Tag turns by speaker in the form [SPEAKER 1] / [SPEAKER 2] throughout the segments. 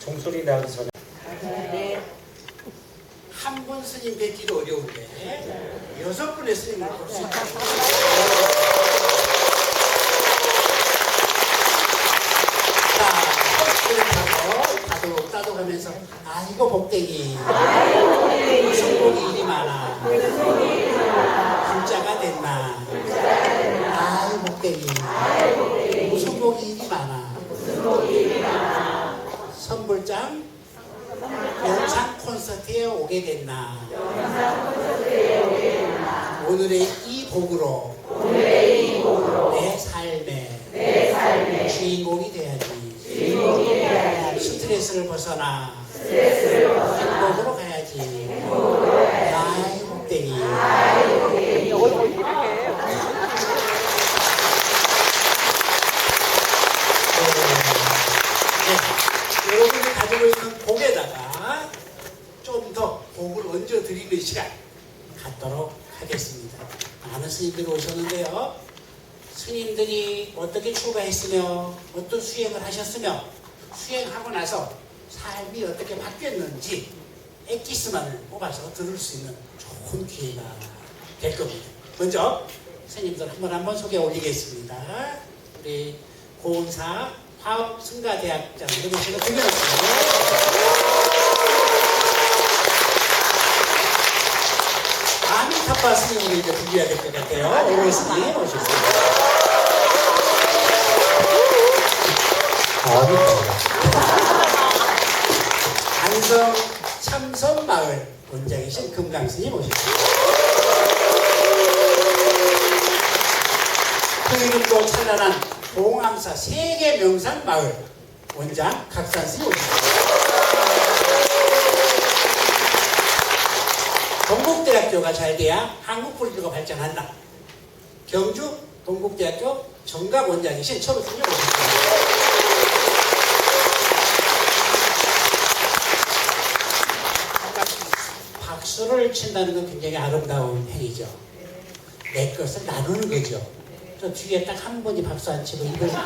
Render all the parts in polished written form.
[SPEAKER 1] 종소리 나기 전에
[SPEAKER 2] 네. 한 분 스님 뵙기도 어려운데 6분의 스님을 볼 수 있다. 자, 그렇다고 따도가면서 아이고 복되기 무슨 복이 이리 많아 불자가 됐나 아이고 복되기 무슨 복이 이리 많아 선불장 영상 콘서트에 오게 됐나 오늘의 이 복으로 내 삶의 주인공이 돼야지 스트레스를 벗어나 행복으로 가야지 아이 복되기 여러분이 가지고 있는 복에다가 좀 더 복을 얹어드리는 시간 갖도록 하겠습니다. 많은 스님들이 오셨는데요. 스님들이 어떻게 출가했으며 어떤 수행을 하셨으며 수행하고 나서 삶이 어떻게 바뀌었는지 엑기스만을 뽑아서 들을 수 있는 좋은 기회가 될 겁니다. 먼저 스님들 한번 소개 올리겠습니다. 우리 고은사 화엄승가대학장으로 모시고 드리겠습니다. 아미타파 스님으로 이제 드려야 될 것 같아요. 오로 스님 오셨습니다. 안성 참선마을 원장이신 금강스님 오셨습니다. 풍일있고 찬란한 봉암사 세계명산마을 원장 각산스님 오셨습니다. 동국대학교가 잘 돼야 한국불교가 발전한다. 경주 동국대학교 정각원장이신 철우스님 오셨습니다. 박수를 친다는 건 굉장히 아름다운 행위죠. 내 것을 나누는 거죠. 저 뒤에 딱 한 분이 박수 안 치고 입을 뿌쭉뿌쭉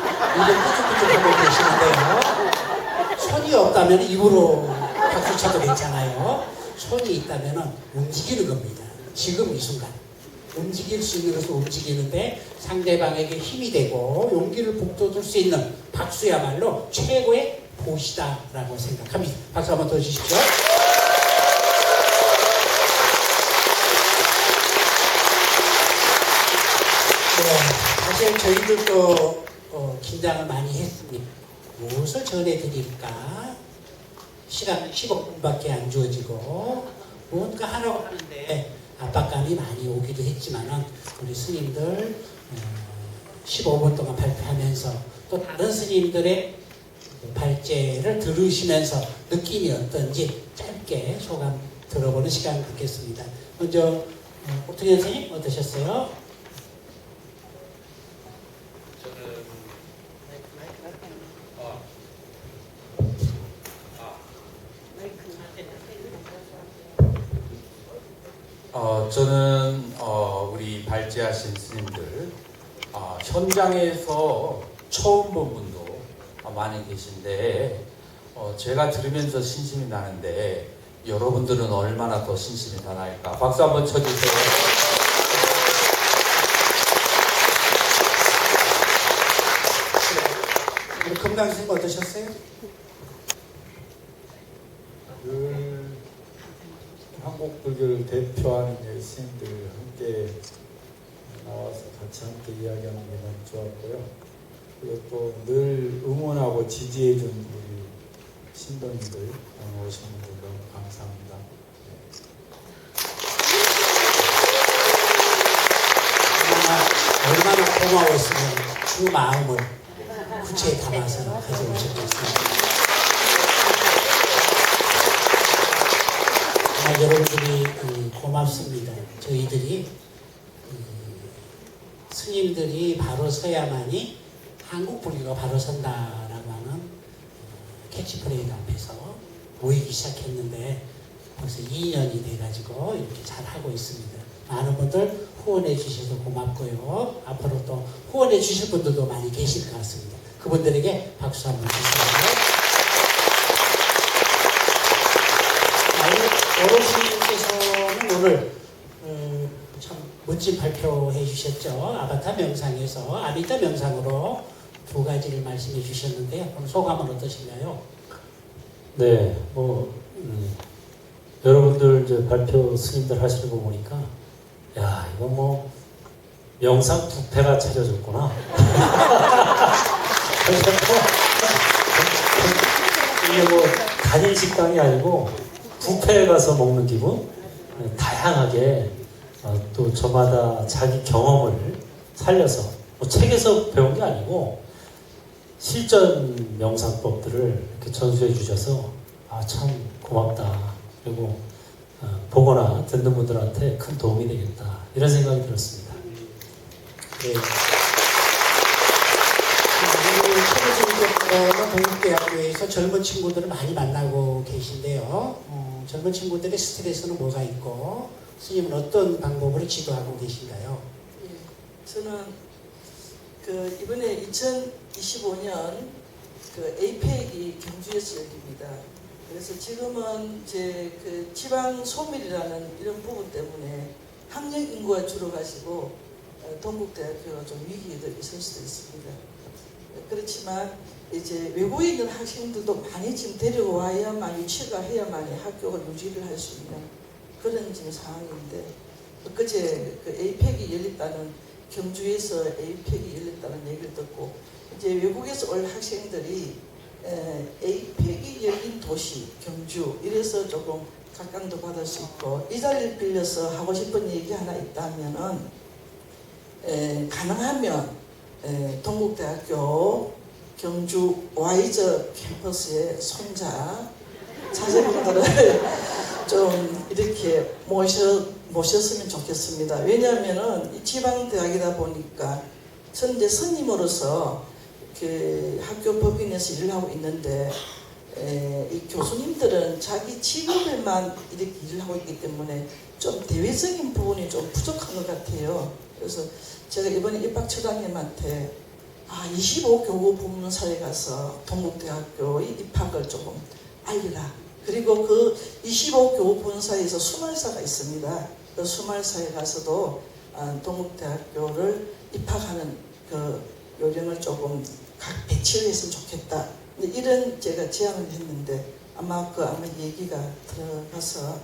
[SPEAKER 2] 하고 계시는데요. 손이 없다면 입으로 박수 쳐도 괜찮아요. 손이 있다면 움직이는 겁니다. 지금 이 순간 움직일 수 있는 것을 움직이는데 상대방에게 힘이 되고 용기를 북돋을 수 있는 박수야말로 최고의 보시다라고 생각합니다. 박수 한번 더 주십시오. 사실 저희들도 긴장을 많이 했습니다. 무엇을 전해드릴까? 시간 15분밖에 안 주어지고 뭔가 하라고 하는데 압박감이 많이 오기도 했지만 우리 스님들 15분 동안 발표하면서 또 다른 스님들의 발제를 들으시면서 느낌이 어떤지 짧게 소감 들어보는 시간 갖겠습니다. 먼저 오토현 선생님 어떠셨어요?
[SPEAKER 3] 저는 우리 발제하신 스님들 현장에서 처음 본 분도 많이 계신데 제가 들으면서 신심이 나는데 여러분들은 얼마나 더 신심이 더 날까? 박수 한번 쳐주세요.
[SPEAKER 2] 우리 금강 선생님 어떠셨어요?
[SPEAKER 4] 한국 불교를 대표하는 스님들 함께 나와서 같이 함께 이야기하는 게 너무 좋았고요. 그리고 또 늘 응원하고 지지해준 우리 신도님들 오신 분들 너무 감사합니다.
[SPEAKER 2] 얼마나 고마웠으면 그 마음을 구체에 담아서 가져오셨겠습니다. 여러분들이 고맙습니다. 저희들이 스님들이 바로 서야만이 한국 불교가 바로 선다라고 하는 캐치프레이즈 앞에서 모이기 시작했는데 벌써 2년이 돼가지고 이렇게 잘 하고 있습니다. 많은 분들 후원해 주셔서 고맙고요. 앞으로 또 후원해 주실 분들도 많이 계실 것 같습니다. 그분들에게 박수 한번 주세요. 오늘 참 멋진 발표해 주셨죠. 아바타 명상에서 아비타 명상으로 두 가지를 말씀해 주셨는데요. 오늘 소감은 어떠신가요?
[SPEAKER 1] 네, 여러분들 이제 발표 스님들 하시는 거 보니까, 야, 이거 뭐, 명상 뷔페가 차려졌구나. 이게 뭐, 단일 식당이 아니고, 뷔페에 가서 먹는 기분? 다양하게, 또 저마다 자기 경험을 살려서, 뭐 책에서 배운 게 아니고, 실전 명상법들을 이렇게 전수해 주셔서 참 고맙다. 그리고 보거나 듣는 분들한테 큰 도움이 되겠다. 이런 생각이 들었습니다.
[SPEAKER 2] 네. 오늘 동국대학교에서 젊은 친구들을 많이 만나고 계신데요. 젊은 친구들의 스트레스는 뭐가 있고 스님은 어떤 방법으로 지도하고 계신가요?
[SPEAKER 5] 예, 저는 이번에 2025년 에이펙이 경주에서 열립니다. 그래서 지금은 지방 소멸이라는 이런 부분 때문에 학령 인구가 줄어가지고 동국대학교가 좀 위기에 있을 수도 있습니다. 그렇지만 이제 외국에 있는 학생들도 많이 지금 데려와야만 유치가 해야만 학교가 유지를 할 수 있는 그런 지금 상황인데 그제 에이펙이 열렸다는 경주에서 에이펙이 열렸다는 얘기를 듣고 이제 외국에서 올 학생들이 에이펙이 열린 도시 경주 이래서 조금 각광도 받을 수 있고 이 자리를 빌려서 하고 싶은 얘기 하나 있다면은 가능하면 동국대학교 경주 와이저 캠퍼스의 손자 자제분들을 좀 이렇게 모셨으면 좋겠습니다. 왜냐하면은 이 지방대학이다 보니까 저는 이제 스님으로서 학교 법인에서 일을 하고 있는데 이 교수님들은 자기 직업에만 이렇게 일을 하고 있기 때문에 좀 대외적인 부분이 좀 부족한 것 같아요. 그래서 제가 이번에 입학처장님한테 25교구 부문사에 가서 동국대학교의 입학을 조금 알리라. 그리고 그 25교구 본사에서 수말사가 있습니다. 그 수말사에 가서도 동국대학교를 입학하는 그 요령을 조금 각 배치를 했으면 좋겠다. 이런 제가 제안을 했는데 아마 얘기가 들어가서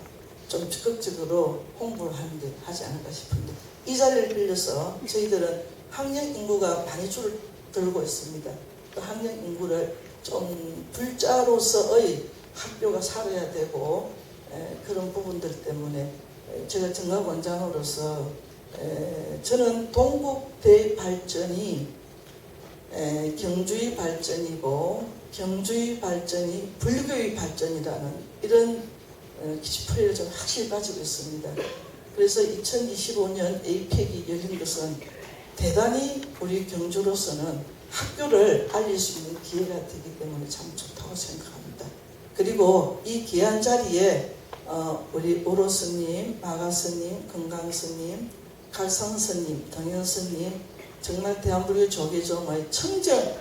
[SPEAKER 5] 좀 적극적으로 홍보를 하지 않을까 싶은데 이 자리를 빌려서 저희들은 학령 인구가 많이 줄어들고 있습니다. 그 학령 인구를 좀 불자로서의 학교가 살아야 되고 그런 부분들 때문에 제가 정각원장으로서 저는 동국대 발전이 경주의 발전이고 경주의 발전이 불교의 발전이라는 이런 키치프레이를 저는 확실히 가지고 있습니다. 그래서 2025년 에이펙이 열린 것은 대단히 우리 경주로서는 학교를 알릴 수 있는 기회가 되기 때문에 참 좋다고 생각합니다. 그리고 이 귀한 자리에 우리 오로 스님, 마가 스님, 건강 스님, 갈상 스님, 동현 스님 정말 대한불교 조계종의 청정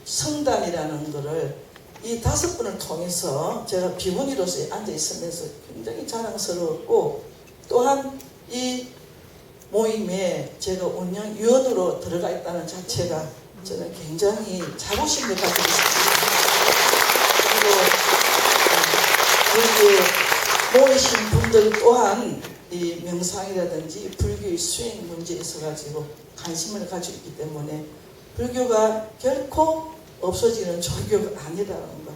[SPEAKER 5] 성단이라는 것을 이 5분을 통해서 제가 비문의로서 앉아 있으면서 굉장히 자랑스러웠고 또한 이 모임에 제가 운영위원으로 들어가 있다는 자체가 저는 굉장히 자부심을 가지고 있습니다. 그리고 여기에 모이신 분들 또한 이 명상이라든지 불교의 수행 문제에 있어가지고 관심을 가지고 있기 때문에 불교가 결코 없어지는 종교가 아니라는 것.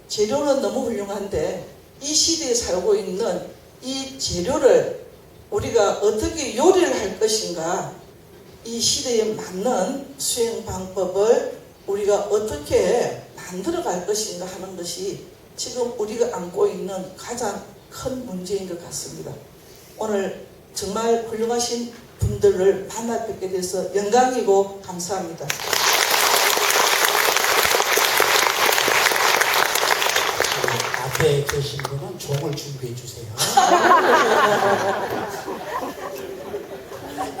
[SPEAKER 5] 재료는 너무 훌륭한데 이 시대에 살고 있는 이 재료를 우리가 어떻게 요리를 할 것인가, 이 시대에 맞는 수행 방법을 우리가 어떻게 만들어 갈 것인가 하는 것이 지금 우리가 안고 있는 가장 큰 문제인 것 같습니다. 오늘 정말 훌륭하신 분들을 만나 뵙게 돼서 영광이고 감사합니다.
[SPEAKER 2] 앞에 계신 분은 종을 준비해 주세요.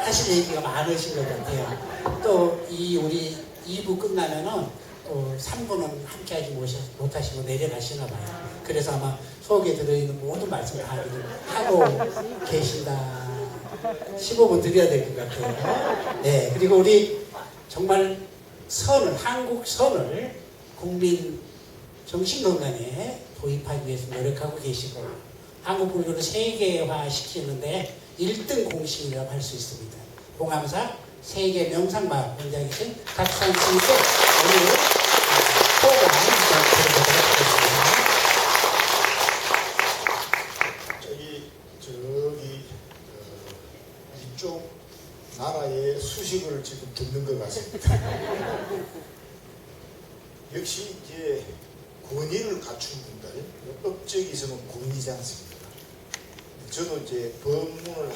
[SPEAKER 2] 사실 얘기가 많으신 것 같아요. 또 우리 2부 끝나면은 또 3분은 함께하지 못하시고 내려가시나 봐요. 그래서 아마 속에 들어있는 모든 말씀 다 하고 계신다. 15분 드려야 될 것 같아요. 네, 그리고 우리 정말 한국 선을 국민 정신건강에 도입하기 위해서 노력하고 계시고 한국 불교를 세계화 시키는데 1등 공신이라고 할 수 있습니다. 봉암사 세계 명상마을 원장이신 박수환 씨께 오늘 포옹을 드리도록 하겠습니다.
[SPEAKER 6] 저기 이쪽 나라의 수식을 지금 듣는 것 같습니다. 역시 이제 권위를 갖춘 분들, 업적이 있으면 권위지 않습니까? 저도 이제 법문을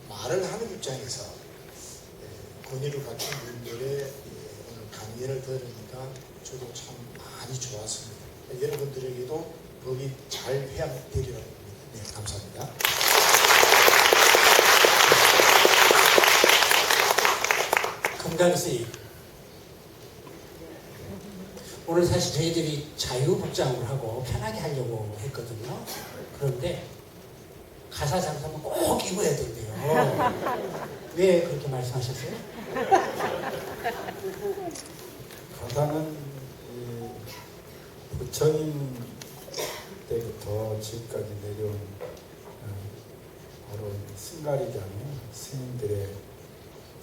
[SPEAKER 6] 말을 하는 입장에서 권위를 갖춘 분들의 오늘 강연을 들으니까 저도 참 많이 좋았습니다. 여러분들에게도 법이 잘 회양되리라고 봅니다. 네, 감사합니다.
[SPEAKER 2] 금강스님, 오늘 사실 저희들이 자유복장을 하고 편하게 하려고 했거든요. 그런데 가사 장사는 꼭 입어야 된대요. 왜 그렇게 말씀하셨어요?
[SPEAKER 4] 가사는 부처님 때부터 지금까지 내려온 바로 승가리경의 스님들의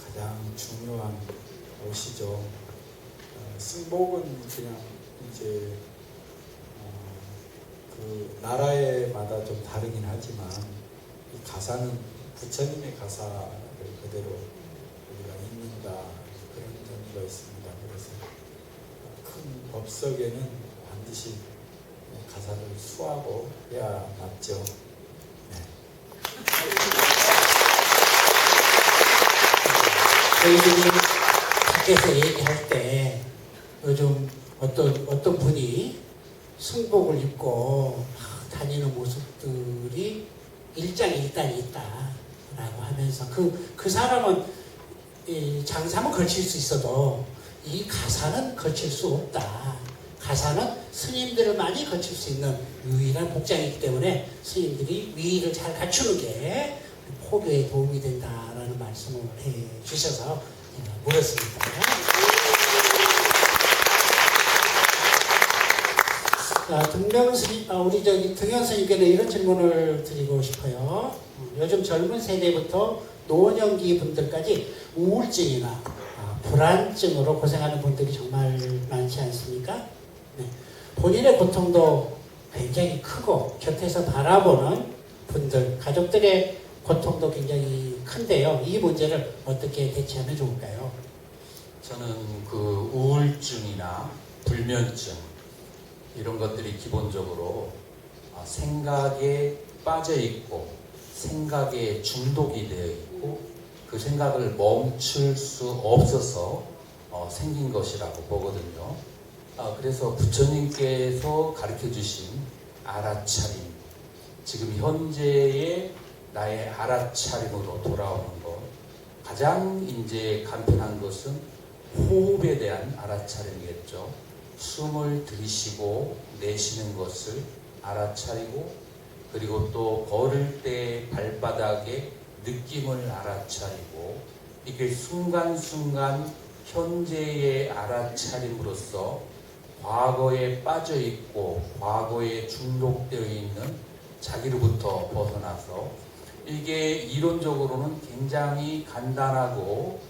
[SPEAKER 4] 가장 중요한 옷이죠. 승복은 그냥 이제 그 나라에마다 좀 다르긴 하지만 이 가사는 부처님의 가사를 그대로 우리가 읽는다 그런 의미가 있습니다. 그래서 큰 법석에는 반드시 가사를 수하고 해야 맞죠. 네.
[SPEAKER 2] 저희들이 밖에서 얘기할 때 요즘 어떤 분이 승복을 입고 다니는 모습들이 일장일단이 있다라고 하면서 그 사람은 이 장삼은 걸칠 수 있어도 이 가사는 걸칠 수 없다. 가사는 스님들을 많이 걸칠 수 있는 유일한 복장이기 때문에 스님들이 위의를 잘 갖추는 게 포교에 도움이 된다라는 말씀을 해 주셔서 물었습니다. 우리 등현 스님께는 이런 질문을 드리고 싶어요. 요즘 젊은 세대부터 노년기 분들까지 우울증이나 불안증으로 고생하는 분들이 정말 많지 않습니까? 네. 본인의 고통도 굉장히 크고 곁에서 바라보는 분들, 가족들의 고통도 굉장히 큰데요. 이 문제를 어떻게 대처하면 좋을까요?
[SPEAKER 3] 저는 그 우울증이나 불면증 이런 것들이 기본적으로 생각에 빠져 있고 생각에 중독이 되어 있고 그 생각을 멈출 수 없어서 생긴 것이라고 보거든요. 그래서 부처님께서 가르쳐 주신 알아차림, 지금 현재의 나의 알아차림으로 돌아오는 것, 가장 이제 간편한 것은 호흡에 대한 알아차림이겠죠. 숨을 들이쉬고 내쉬는 것을 알아차리고, 그리고 또 걸을 때 발바닥의 느낌을 알아차리고, 이게 순간순간 현재의 알아차림으로써 과거에 빠져 있고 과거에 중독되어 있는 자기로부터 벗어나서, 이게 이론적으로는 굉장히 간단하고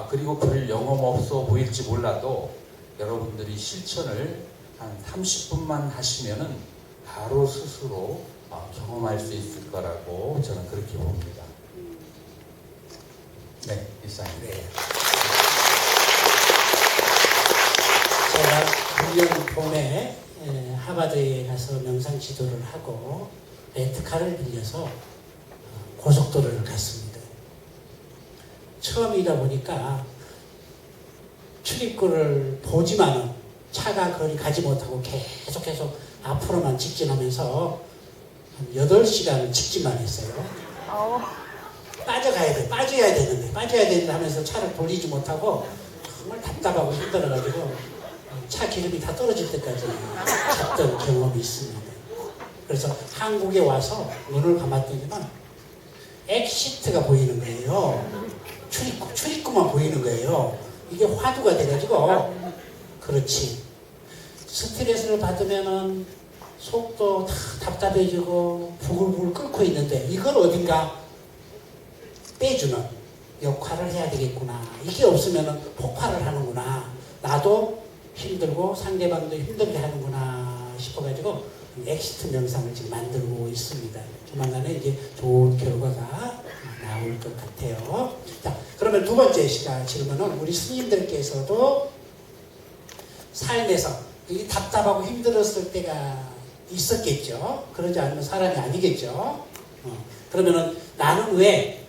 [SPEAKER 3] 그리고 별 영험 없어 보일지 몰라도 여러분들이 실천을 한 30분만 하시면은 바로 스스로 경험할 수 있을 거라고 저는 그렇게 봅니다. 네, 이상입니다.
[SPEAKER 2] 네. 제가 작년 봄에 하버드에 가서 명상 지도를 하고 렌트카를 빌려서 고속도로를 갔습니다. 처음이다 보니까 출입구를 보지만은 차가 거리 가지 못하고 계속 앞으로만 직진하면서 한 8시간을 직진만 했어요. 빠져야 되는데 하면서 차를 돌리지 못하고 정말 답답하고 힘들어가지고 차 기름이 다 떨어질 때까지 잤던 경험이 있습니다. 그래서 한국에 와서 눈을 감았더니만 엑시트가 보이는 거예요. 출입구만 보이는 거예요. 이게 화두가 돼가지고 그렇지. 스트레스를 받으면은 속도 다 답답해지고 부글부글 끓고 있는데 이걸 어딘가 빼주는 역할을 해야 되겠구나. 이게 없으면은 폭발을 하는구나. 나도 힘들고 상대방도 힘들게 하는구나 싶어가지고 엑시트 명상을 지금 만들고 있습니다. 조만간에 이제 좋은 결과가 나올 것 같아요. 자, 그러면 두 번째 질문은 우리 스님들께서도 삶에서 이 답답하고 힘들었을 때가 있었겠죠. 그러지 않으면 사람이 아니겠죠. 그러면은 나는 왜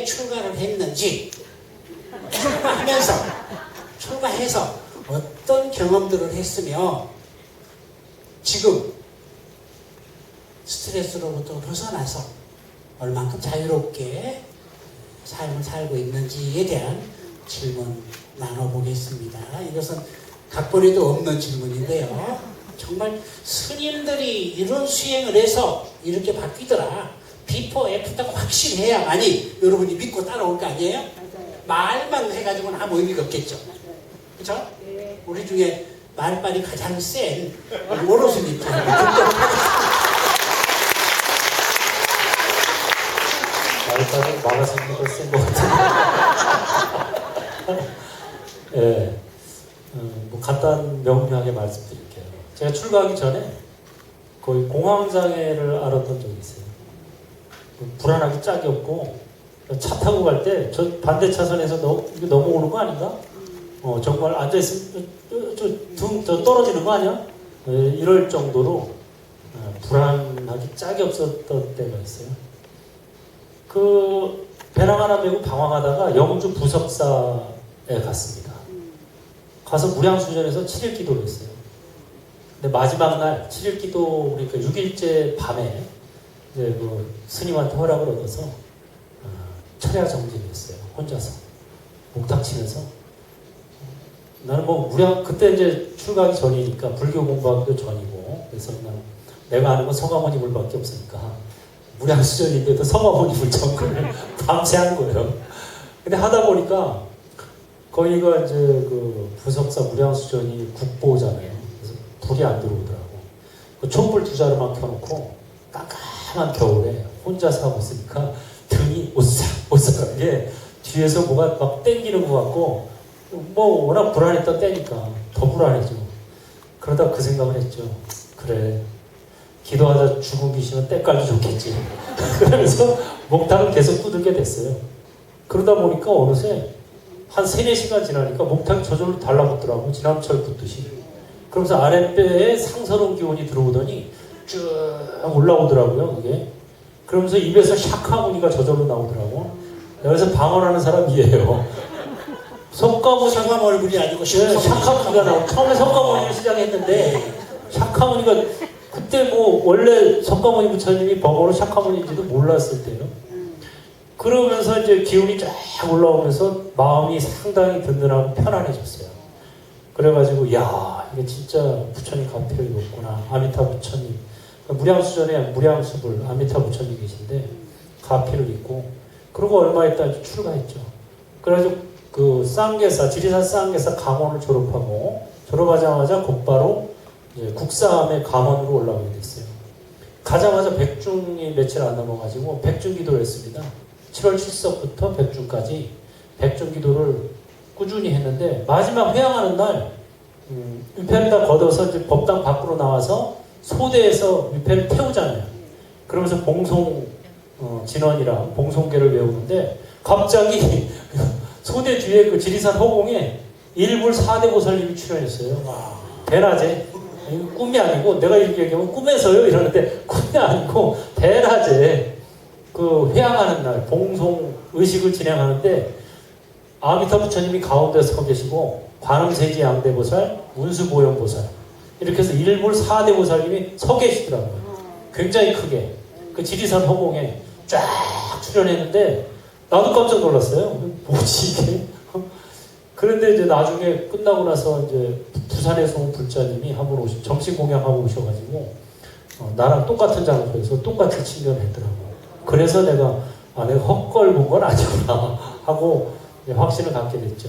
[SPEAKER 2] 출가를 했는지 출가해서 어떤 경험들을 했으며 지금 스트레스로부터 벗어나서 얼만큼 자유롭게 삶을 살고 있는지에 대한 질문 나눠보겠습니다. 이것은 각본에도 없는 질문인데요. 정말 스님들이 이런 수행을 해서 이렇게 바뀌더라. 비포 애프터가 확실해야만이 여러분이 믿고 따라올 거 아니에요? 말만 해가지고는 아무 의미가 없겠죠. 그렇죠? 우리 중에 말빨이 가장 센 오로스님
[SPEAKER 1] 말빨이 막아서는 거 센 것 같은데. 예. 뭐 간단 명료하게 말씀드릴게요. 제가 출가하기 전에 거의 공황장애를 앓았던 적이 있어요. 불안하기 짝이 없고 차 타고 갈 때 저 반대 차선에서 이거 넘어오는 거 아닌가? 정말 앉아 있으면 등 떨어지는 거 아니야? 이럴 정도로 불안하기 짝이 없었던 때가 있어요. 그 배낭 하나 메고 방황하다가 영주 부석사에 갔습니다. 가서 무량수전에서 7일 기도를 했어요. 근데 마지막 날 7일 기도 그러니까 6일째 밤에 이제 그 스님한테 허락을 얻어서 철야 정진을 했어요. 혼자서 목탁 치면서 나는 뭐 그때 이제 출가하기 전이니까 불교 공부하기도 전이고 그래서 그냥 내가 아는 건 성화모니불밖에 없으니까 무량수전인데도 성화모니불 정글을 밤새 한 거예요. 근데 하다 보니까 거기가 이제 그 부석사 무량수전이 국보잖아요. 그래서 불이 안 들어오더라고. 그 촛불 2자루만 켜놓고 깜깜한 겨울에 혼자서 하고 있으니까 등이 오싹오싹하게 뒤에서 뭐가 막 땡기는 것 같고 뭐 워낙 불안했던 때니까 더 불안해지고 그러다 그 생각을 했죠. 그래 기도하다 죽은 귀신은 때깔도 좋겠지. 그러면서 목탁을 계속 두들게 됐어요. 그러다 보니까 어느새 한 3-4시간 지나니까 목탁이 저절로 달라붙더라고. 지남철 붙듯이. 그러면서 아랫배에 상서로운 기운이 들어오더니 쭉 올라오더라고요. 그게. 그러면서 입에서 샤카무니가 저절로 나오더라고. 여기서 방언하는 사람이에요.
[SPEAKER 2] 성감 얼굴이 아니고
[SPEAKER 1] 샤카무니가 나오고 처음에 성가모니를 시작했는데 샤카무니가 그때 뭐 원래 성가모니 부처님이 법어로 샤카무니인지도 몰랐을 때요. 그러면서 이제 기운이 쫙 올라오면서 마음이 상당히 든든하고 편안해졌어요. 그래가지고 야 이게 진짜 부처님 가필이 높구나. 아미타 부처님 무량수전에 무량수불 아미타 부처님 계신데 가필을 입고 그러고 얼마 있다 출가했죠. 그래가지고 그 쌍계사 지리산 쌍계사 강원을 졸업하고 졸업하자마자 곧바로 이제 국사암의 감원으로 올라오게 됐어요. 가자마자 백중이 며칠 안 남아가지고 백중 기도를 했습니다. 7월 7석부터 백중까지 백중 기도를 꾸준히 했는데 마지막 회양하는 날 위패를 다 걷어서 이제 법당 밖으로 나와서 소대에서 위패를 태우잖아요. 그러면서 봉송 진원이랑 봉송계를 외우는데 갑자기 소대 뒤에 그 지리산 허공에 일불 4대 보살님이 출연했어요. 대낮에 꿈이 아니고 내가 이렇게 얘기하면 꿈에서요 이러는데 꿈이 아니고 대낮에 그 회양하는 날 봉송 의식을 진행하는데 아미타 부처님이 가운데 서 계시고 관음세지 양대보살, 운수보현보살 이렇게 해서 일불 4대 보살님이 서 계시더라고요. 굉장히 크게 그 지리산 허공에 쫙 출연했는데 나도 깜짝 놀랐어요. 뭐지 이게? 그런데 이제 나중에 끝나고 나서 이제 부산에서 온 불자님이 한번 정식 공양하고 오셔가지고 나랑 똑같은 장소에서 똑같이 친견을 했더라고. 그래서 내가 내가 헛걸 본 건 아니구나 하고 이제 확신을 갖게 됐죠.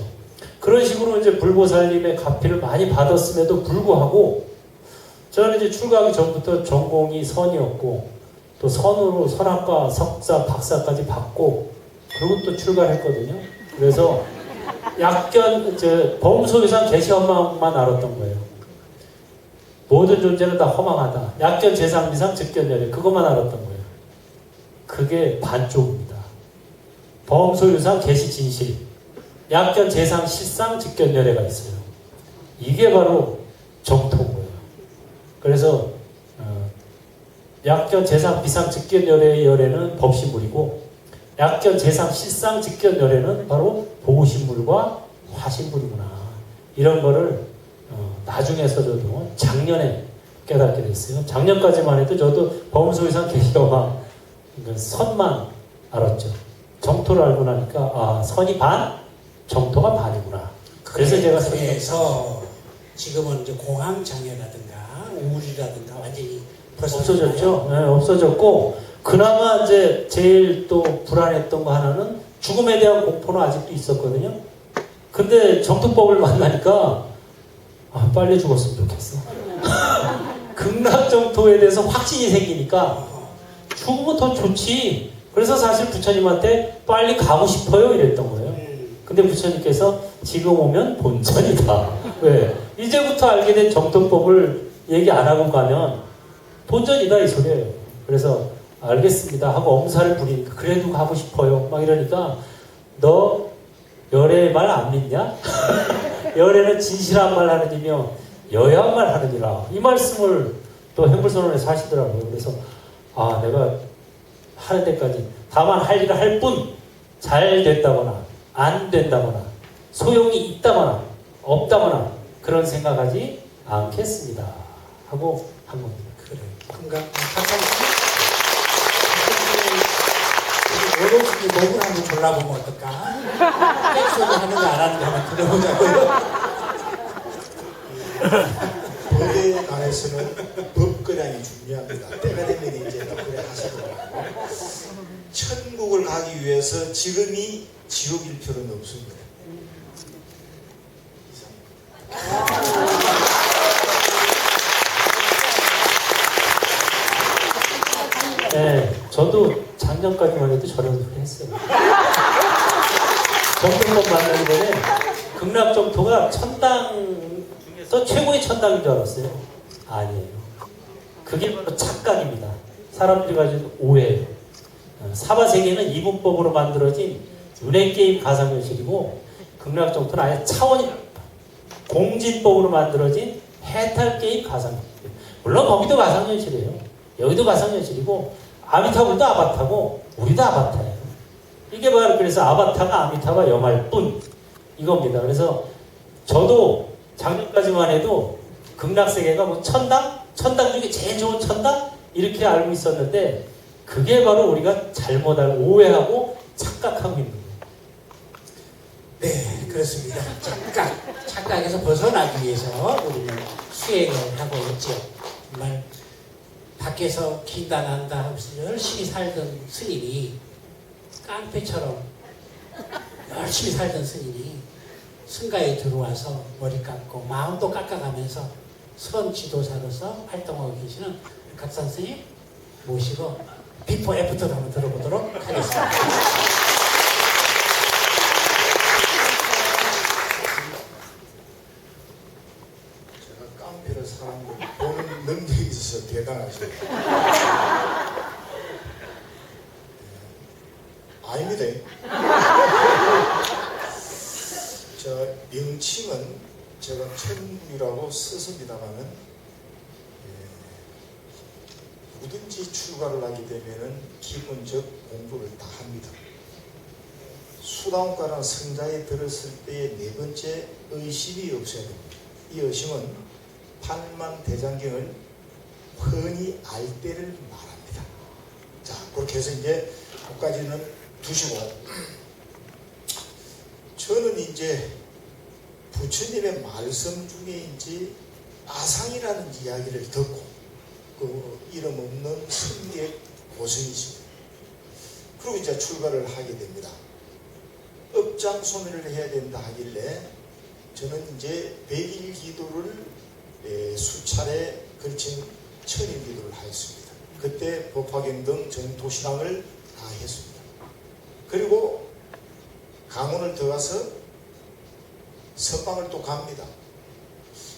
[SPEAKER 1] 그런 식으로 이제 불보살님의 가피를 많이 받았음에도 불구하고 저는 이제 출가하기 전부터 전공이 선이었고 또 선으로 선학과 석사, 박사까지 받고 그리고 또 출가를 했거든요. 그래서 약견 이제 범소유상 계시엄망만 알았던 거예요. 모든 존재는 다 허망하다. 약견 재상비상 즉견열애 그것만 알았던 거예요. 그게 반쪽입니다. 범소유상 계시진실, 약견 재상 실상 즉견열애가 있어요. 이게 바로 정토인 거예요. 그래서 약견 재상 비상 즉견열애의 열애는 법신물이고 약견 재상 실상 즉견열애는 바로 보신물과 화신물이구나. 이런 거를 나중에서 저도 작년에 깨닫게 됐어요. 작년까지만 해도 저도 범소유상 계시엄망 선만 알았죠. 정토를 알고 나니까 선이 반, 정토가 반이구나. 그래서 제가
[SPEAKER 2] 그래서 지금은 이제 공황장애라든가 우울이라든가 완전히
[SPEAKER 1] 없어졌죠. 네, 없어졌고 그나마 이제 제일 또 불안했던 거 하나는 죽음에 대한 공포는 아직도 있었거든요. 근데 정토법을 만나니까 빨리 죽었으면 좋겠어. 극락정토에 대해서 확신이 생기니까 죽으면 더 좋지. 그래서 사실 부처님한테 빨리 가고 싶어요 이랬던 거예요. 근데 부처님께서 지금 오면 본전이다. 왜? 이제부터 알게 된 정토법을 얘기 안 하고 가면 본전이다 이 소리예요. 그래서 알겠습니다 하고 엄살을 부리니까 그래도 가고 싶어요 막 이러니까 너 열애 말 안 믿냐? 열애는 진실한 말 하느니며 여야한 말 하느니라. 이 말씀을 또 행불선언에서 하시더라고요. 그래서 내가 하는 데까지 다만 할 일을 할 뿐 잘 됐다거나 안 된다거나 소용이 있다거나 없다거나 그런 생각하지 않겠습니다 하고 한 겁니다.
[SPEAKER 2] 그래. 그러니까 어르신이 목을 한번 졸라보면 어떨까? 땡소리 하는 거 안 하는 거 한번 들어보자고요.
[SPEAKER 6] 법에 관해서는 법거량이 중요합니다. 때가 되면 이제 그래 하시더라고요. 천국을 가기 위해서 지금이 지옥일 필요는 없습니다.
[SPEAKER 1] 네, 저도 작년까지만 해도 저런 소리 했어요. 정통법 만나기 전에 극락정토가 천당에서 최고의 천당인 줄 알았어요. 아니에요. 그게 바로 착각입니다. 사람들이 가진 오해예요. 사바세계는 이분법으로 만들어진 윤회게임 가상현실이고 극락정토는 아예 차원이 공진법으로 만들어진 해탈게임 가상현실. 물론 거기도 가상현실이에요. 여기도 가상현실이고 아미타불도 아바타고 우리도 아바타예요. 이게 바로 그래서 아바타가 아미타와 영할 뿐 이겁니다. 그래서 저도 작년까지만 해도 극락세계가 뭐 천당 중에 제일 좋은 천당 이렇게 알고 있었는데 그게 바로 우리가 잘못 알고 오해하고 착각하고 있는 거예요.
[SPEAKER 2] 네, 그렇습니다. 착각에서 벗어나기 위해서 우리는 수행을 하고 있죠. 정말 밖에서 긴다 난다 하면서 열심히 살던 스님이 깡패처럼 열심히 살던 스님이 승가에 들어와서 머리 깎고 마음도 깎아가면서 선 지도사로서 활동하고 계시는 각산 스님 모시고 비포 애프터를 한번 들어보도록 하겠습니다.
[SPEAKER 6] 제가 깡패를 사는 걸 보는 능력이 있어서 대단하죠. 아닙니다. 저 명칭은 제가 천국이라고 썼습니다만은 누구든지 출가를 하게 되면은 기본적 공부를 다 합니다. 수다원가라는 성자에 들었을 때의 네 번째 의심이 없어야 됩니다. 이 의심은 판만대장경을 훤히 알 때를 말합니다. 자, 그렇게 해서 이제 거기까지는 두시고 저는 이제 부처님의 말씀 중에 이제 아상이라는 이야기를 듣고 그 이름 없는 승객 고승이십니다. 그리고 이제 출가를 하게 됩니다. 업장 소멸을 해야 된다 하길래 저는 이제 100일 기도를 수차례 걸친 천일 기도를 하였습니다. 그때 법화경 등 전도신앙을 다 했습니다. 그리고 강원을 들어가서 선방을 또 갑니다.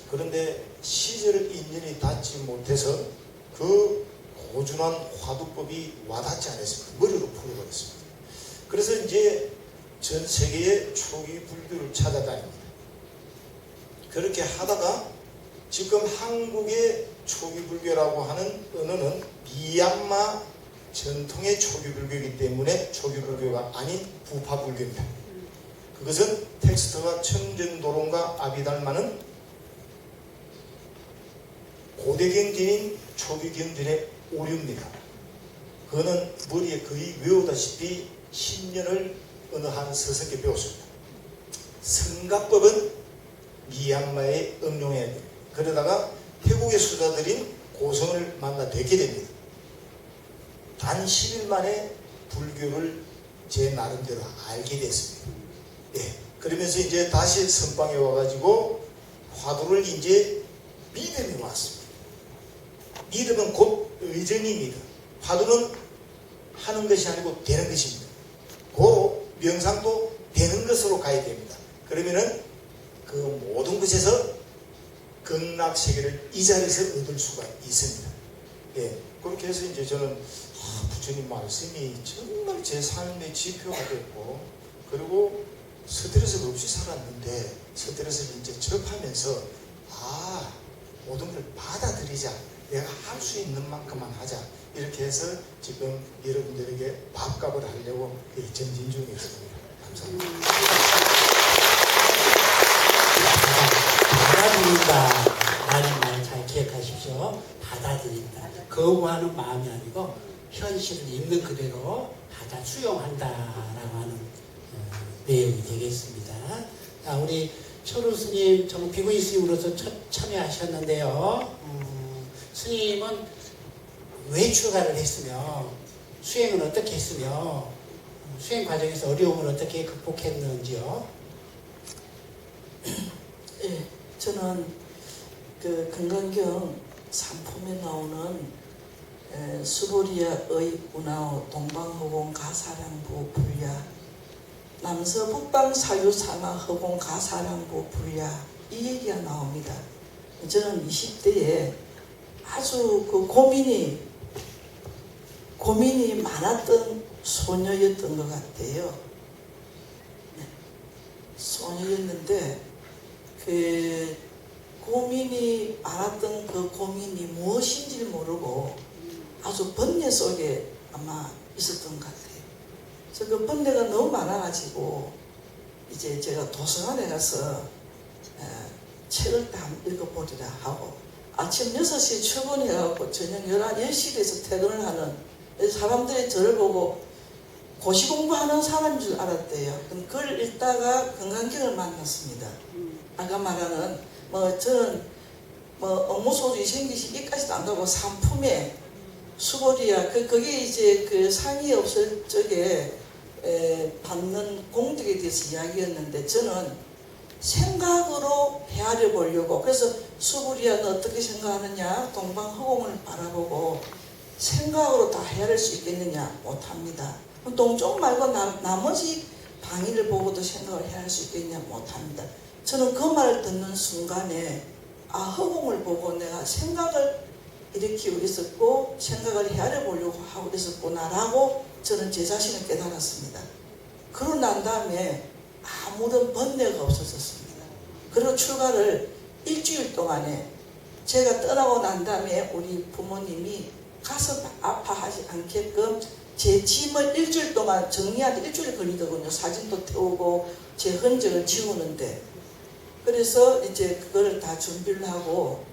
[SPEAKER 6] 그런데 시절 인연이 닿지 못해서 그 고준한 화두법이 와닿지 않았습니다. 머리로 풀어버렸습니다. 그래서 이제 전 세계의 초기 불교를 찾아다닙니다. 그렇게 하다가 지금 한국의 초기 불교라고 하는 언어는 미얀마 전통의 초기 불교이기 때문에 초기 불교가 아닌 부파 불교입니다. 그것은 텍스트가 청정도론과 아비달마는 고대 경전인 초기 경전의 오류입니다. 그거는 머리에 거의 외우다시피 10년을 어느 한 서석에 배웠습니다. 성가법은 미얀마에 응용해야 됩니다. 그러다가 태국의 수자들인 고성을 만나 뵙게 됩니다. 단 10일 만에 불교를 제 나름대로 알게 됐습니다. 예. 그러면서 이제 다시 선방에 와가지고 화두를 이제 믿음이 왔습니다. 믿음은 곧 의정입니다. 화두는 하는 것이 아니고 되는 것입니다. 그 명상도 되는 것으로 가야 됩니다. 그러면은 그 모든 것에서 극락세계를 이 자리에서 얻을 수가 있습니다. 예. 그렇게 해서 이제 저는 부처님 말씀이 정말 제 삶의 지표가 됐고, 그리고 스트레스가 없이 살았는데 스트레스를 이제 접하면서 모든 걸 받아들이자, 내가 할 수 있는 만큼만 하자, 이렇게 해서 지금 여러분들에게 밥값을 하려고 전진 중에 있습니다. 감사합니다.
[SPEAKER 2] 받아들인다 라는 말 잘 기억하십시오. 받아들인다. 거부하는 마음이 아니고 현실을 있는 그대로 받아 수용한다라고 하는 내용이 되겠습니다. 자, 우리 철우 스님, 정말 비구니 스님으로서 참여하셨는데요. 스님은 왜 출가를 했으며 수행은 어떻게 했으며 수행 과정에서 어려움을 어떻게 극복했는지요?
[SPEAKER 5] 예, 저는 그 금강경 3품에 나오는 수보리야의 운하오 동방허공 가사량부 불야 남서 북방 사유 산하 허공 가사량부 불야, 이 얘기가 나옵니다. 저는 20대에 아주 그 고민이 많았던 소녀였던 것 같아요. 네. 소녀였는데 그 고민이 많았던 그 고민이 무엇인지를 모르고 아주 번뇌 속에 아마 있었던 것 같아요. 그 번뇌가 너무 많아가지고 이제 제가 도서관에 가서 책을 다 읽어보리라 하고, 아침 6시에 출근해갖고 저녁 10시에서 퇴근을 하는 사람들이 저를 보고 고시 공부하는 사람인 줄 알았대요. 그걸 읽다가 건강경을 만났습니다. 아까 말하는 저는 업무소득이 생기시 이까지도 안 가고 3품에 수보리야 거기에 이제 그 상이 없을 적에 받는 공덕에 대해서 이야기였는데, 저는 생각으로 헤아려 보려고, 그래서 수보리야는 어떻게 생각하느냐, 동방허공을 바라보고 생각으로 다 헤아릴 수 있겠느냐, 못합니다. 동쪽 말고 나머지 방위를 보고도 생각을 헤아릴 수 있겠느냐, 못합니다. 저는 그 말을 듣는 순간에 허공을 보고 내가 생각을 일으키고 있었고 생각을 헤아려 보려고 하고 있었구나라고 저는 제 자신을 깨달았습니다. 그러고 난 다음에 아무런 번뇌가 없어졌습니다. 그리고 출가를 일주일 동안에, 제가 떠나고 난 다음에 우리 부모님이 가서 아파하지 않게끔 제 짐을 일주일 동안 정리하는데 일주일 걸리더군요. 사진도 태우고 제 흔적을 지우는데. 그래서 이제 그거를 다 준비를 하고,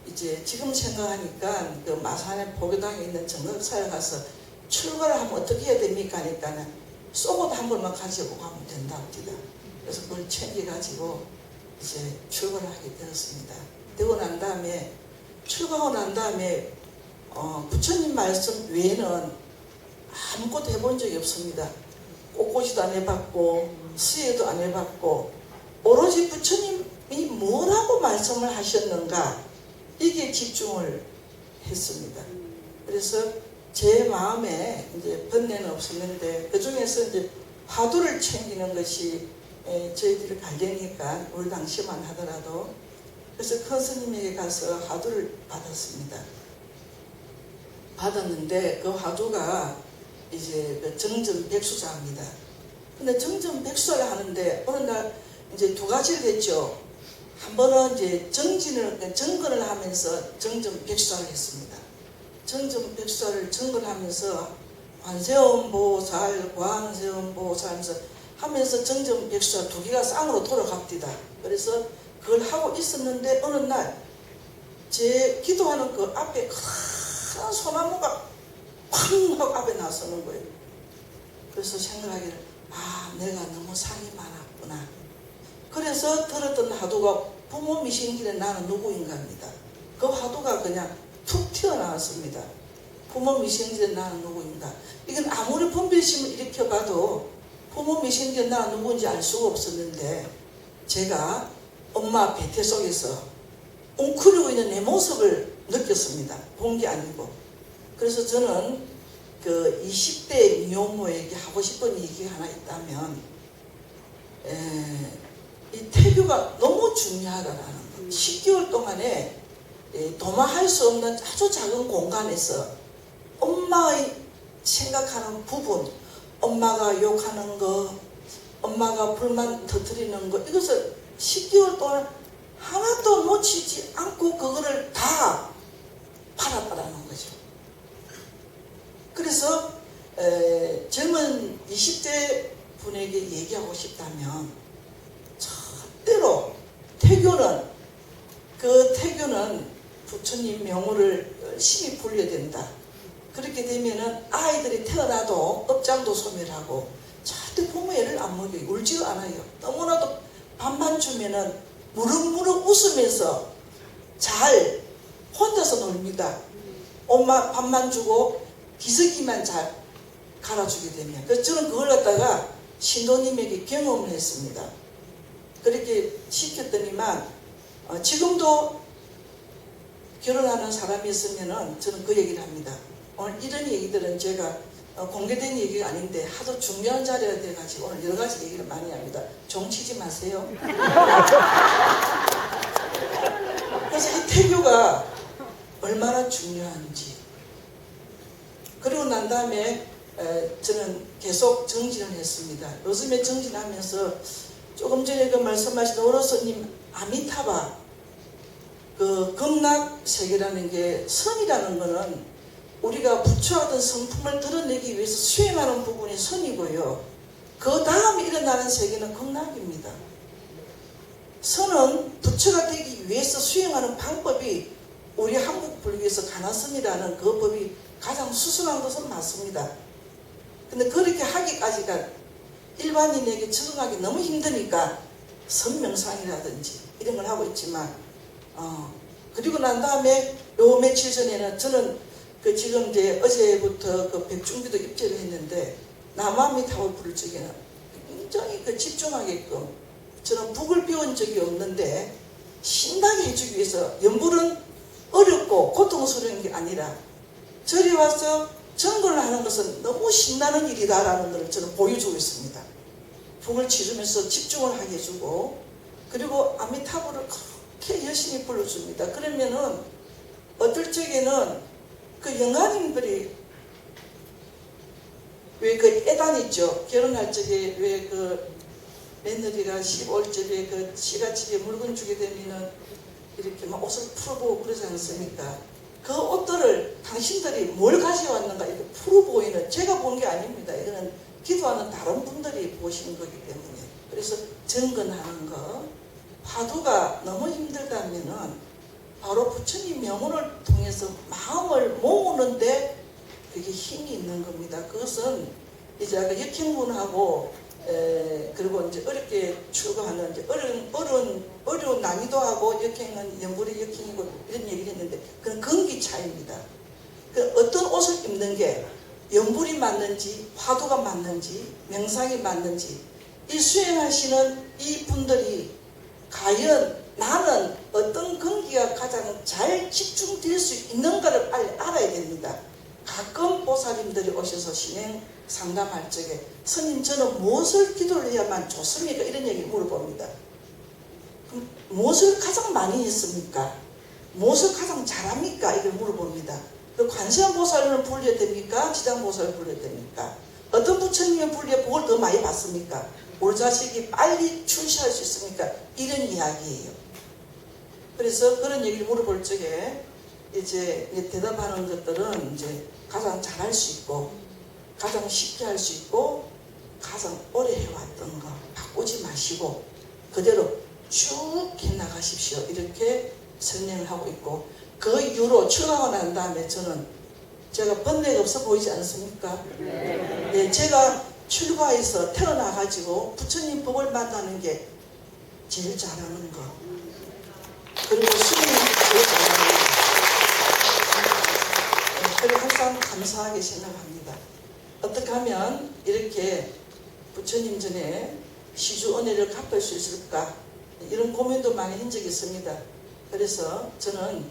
[SPEAKER 5] 이제 지금 생각하니까 그 마산의 포교당에 있는 정각사에 가서 출가를 하면 어떻게 해야 됩니까 하니까 속옷 한 벌만 가지고 가면 된다고 합니다. 그래서 그걸 챙겨가지고 이제 출가를 하게 되었습니다. 되고 난 다음에 출가하고 난 다음에 부처님 말씀 외에는 아무것도 해본 적이 없습니다. 꽃꽂이도 안 해봤고 수혜도 안 해봤고 오로지 부처님이 뭐라고 말씀을 하셨는가 이게 집중을 했습니다. 그래서 제 마음에 이제 번뇌는 없었는데 그 중에서 이제 화두를 챙기는 것이 저희들이 관례니까 우리 당시만 하더라도 그래서 큰 스님에게 가서 화두를 받았습니다. 받았는데 그 화두가 이제 그 정전백수자입니다. 근데 정전백수자를 하는데 어느 날 이제 두 가지를 했죠. 한 번은 이제 정근을 하면서 정전백수자를 했습니다. 정전백수자를 정근하면서 관세음보살, 관세음보살 하면서 정전백수자 두 개가 쌍으로 돌아갑니다. 그래서 그걸 하고 있었는데 어느 날 제 기도하는 그 앞에 큰 소나무가 쾅 하고 앞에 나서는 거예요. 그래서 생각하기를 내가 너무 상이 많았구나. 그래서 들었던 화두가 부모 미신길에 나는 누구인가입니다. 그 화두가 그냥 툭 튀어나왔습니다. 부모 미신길에 나는 누구인가. 이건 아무리 분별심을 일으켜봐도 부모 미신길에 나는 누구인지 알 수가 없었는데 제가 엄마 배태 속에서 웅크리고 있는 내 모습을 느꼈습니다. 본 게 아니고. 그래서 저는 그 20대 미혼모에게 하고 싶은 얘기가 하나 있다면 이 태교가 너무 중요하다라는 것. 10개월 동안에 도마할 수 없는 아주 작은 공간에서 엄마의 생각하는 부분, 엄마가 욕하는 거, 엄마가 불만 터뜨리는 거, 이것을 10개월 동안 하나도 놓치지 않고 그거를 다 팔았다라는 거죠. 그래서 젊은 20대 분에게 얘기하고 싶다면 절대로 태교는 부처님 명호를 열심히 불려야 된다. 그렇게 되면은 아이들이 태어나도 업장도 소멸하고 절대 부모 애를 안 먹여요. 울지도 않아요. 너무나도 밥만 주면은 무럭무럭 웃으면서 잘 혼자서 놉니다. 엄마 밥만 주고 기저귀만 잘 갈아주게 되면. 그래서 저는 그걸 갖다가 신도님에게 경험을 했습니다. 그렇게 시켰더니만 지금도 결혼하는 사람이 있으면은 저는 그 얘기를 합니다. 오늘 이런 얘기들은 제가 공개된 얘기가 아닌데 하도 중요한 자리가 돼가지고 오늘 여러 가지 얘기를 많이 합니다. 종치지 마세요. 그래서 이 태교가 얼마나 중요한지. 그리고 난 다음에 저는 계속 정진을 했습니다. 요즘에 정진하면서 조금 전에 그 말씀하신 오로스님 아미타바 그 극락세계라는 게 선이라는 거는 우리가 부처하던 성품을 드러내기 위해서 수행하는 부분이 선이고요. 그 다음에 일어나는 세계는 극락입니다. 선은 부처가 되기 위해서 수행하는 방법이 우리 한국 불교에서 가나선이라는 그 법이 가장 수승한 것은 맞습니다. 근데 그렇게 하기까지가 일반인에게 적응하기 너무 힘드니까 선명상이라든지 이런 걸 하고 있지만 그리고 난 다음에 요 며칠 전에는 저는 지금 이제 어제부터 그 백중기도 입제를 했는데 남아미타불 부를 적에는 굉장히 집중하게끔 저는 북을 배운 적이 없는데 신나게 해주기 위해서 연불은 어렵고 고통스러운 게 아니라 저리 와서 정근을 하는 것은 너무 신나는 일이다라는 것을 저는 보여주고 있습니다. 북을 치르면서 집중을 하게 해주고 그리고 아미타불을 그렇게 열심히 불러줍니다. 그러면은 어떨 적에는 그 영가님들이 왜 그 애단 있죠. 결혼할 적에 왜 그 며느리가 15월쯤에 그 시가집에 물건 주게 되면은 이렇게 막 옷을 풀어보고 그러지 않습니까? 그 옷들을 당신들이 뭘 가져왔는가 이렇게 풀어보이는 제가 본 게 아닙니다. 이거는 기도하는 다른 분들이 보시는 거기 때문에. 그래서 정근하는 거 화두가 너무 힘들다면은 바로 부처님 명언을 통해서 마음을 모으는데 그게 힘이 있는 겁니다. 그것은 이제 아까 역행문하고 그리고 이제 어렵게 출가하는 이제 어려운 난이도하고 역행은 연불의 역행이고 이런 얘기를 했는데 그건 근기 차이입니다. 그 어떤 옷을 입는 게 연불이 맞는지 화두가 맞는지 명상이 맞는지 이 수행하시는 이 분들이 과연 나는 어떤 근기가 가장 잘 집중될 수 있는가를 빨리 알아야 됩니다. 가끔 보살님들이 오셔서 신행 상담할 적에 스님 저는 무엇을 기도를 해야만 좋습니까? 이런 얘기를 물어봅니다. 그럼 무엇을 가장 많이 했습니까? 무엇을 가장 잘합니까? 이걸 물어봅니다. 그리고 관세음보살을 불려야 됩니까? 지장보살을 불려야 됩니까? 어떤 부처님의 불려 복을 더 많이 받습니까? 우리 자식이 빨리 출시할 수 있습니까? 이런 이야기예요. 그래서 그런 얘기를 물어볼 적에 이제 대답하는 것들은 이제 가장 잘할 수 있고 가장 쉽게 할 수 있고 가장 오래 해왔던 거 바꾸지 마시고 그대로 쭉 해나가십시오. 이렇게 설명을 하고 있고 그 이후로 출가하고 난 다음에 저는 제가 번뇌가 없어 보이지 않습니까? 네, 제가 출가해서 태어나가지고 부처님 법을 만나는 게 제일 잘하는 거. 그리고 스님이 제일 잘하는 거. 그리고 항상 감사하게 생각합니다. 어떻게 하면 이렇게 부처님 전에 시주 은혜를 갚을 수 있을까? 이런 고민도 많이 한 적이 있습니다. 그래서 저는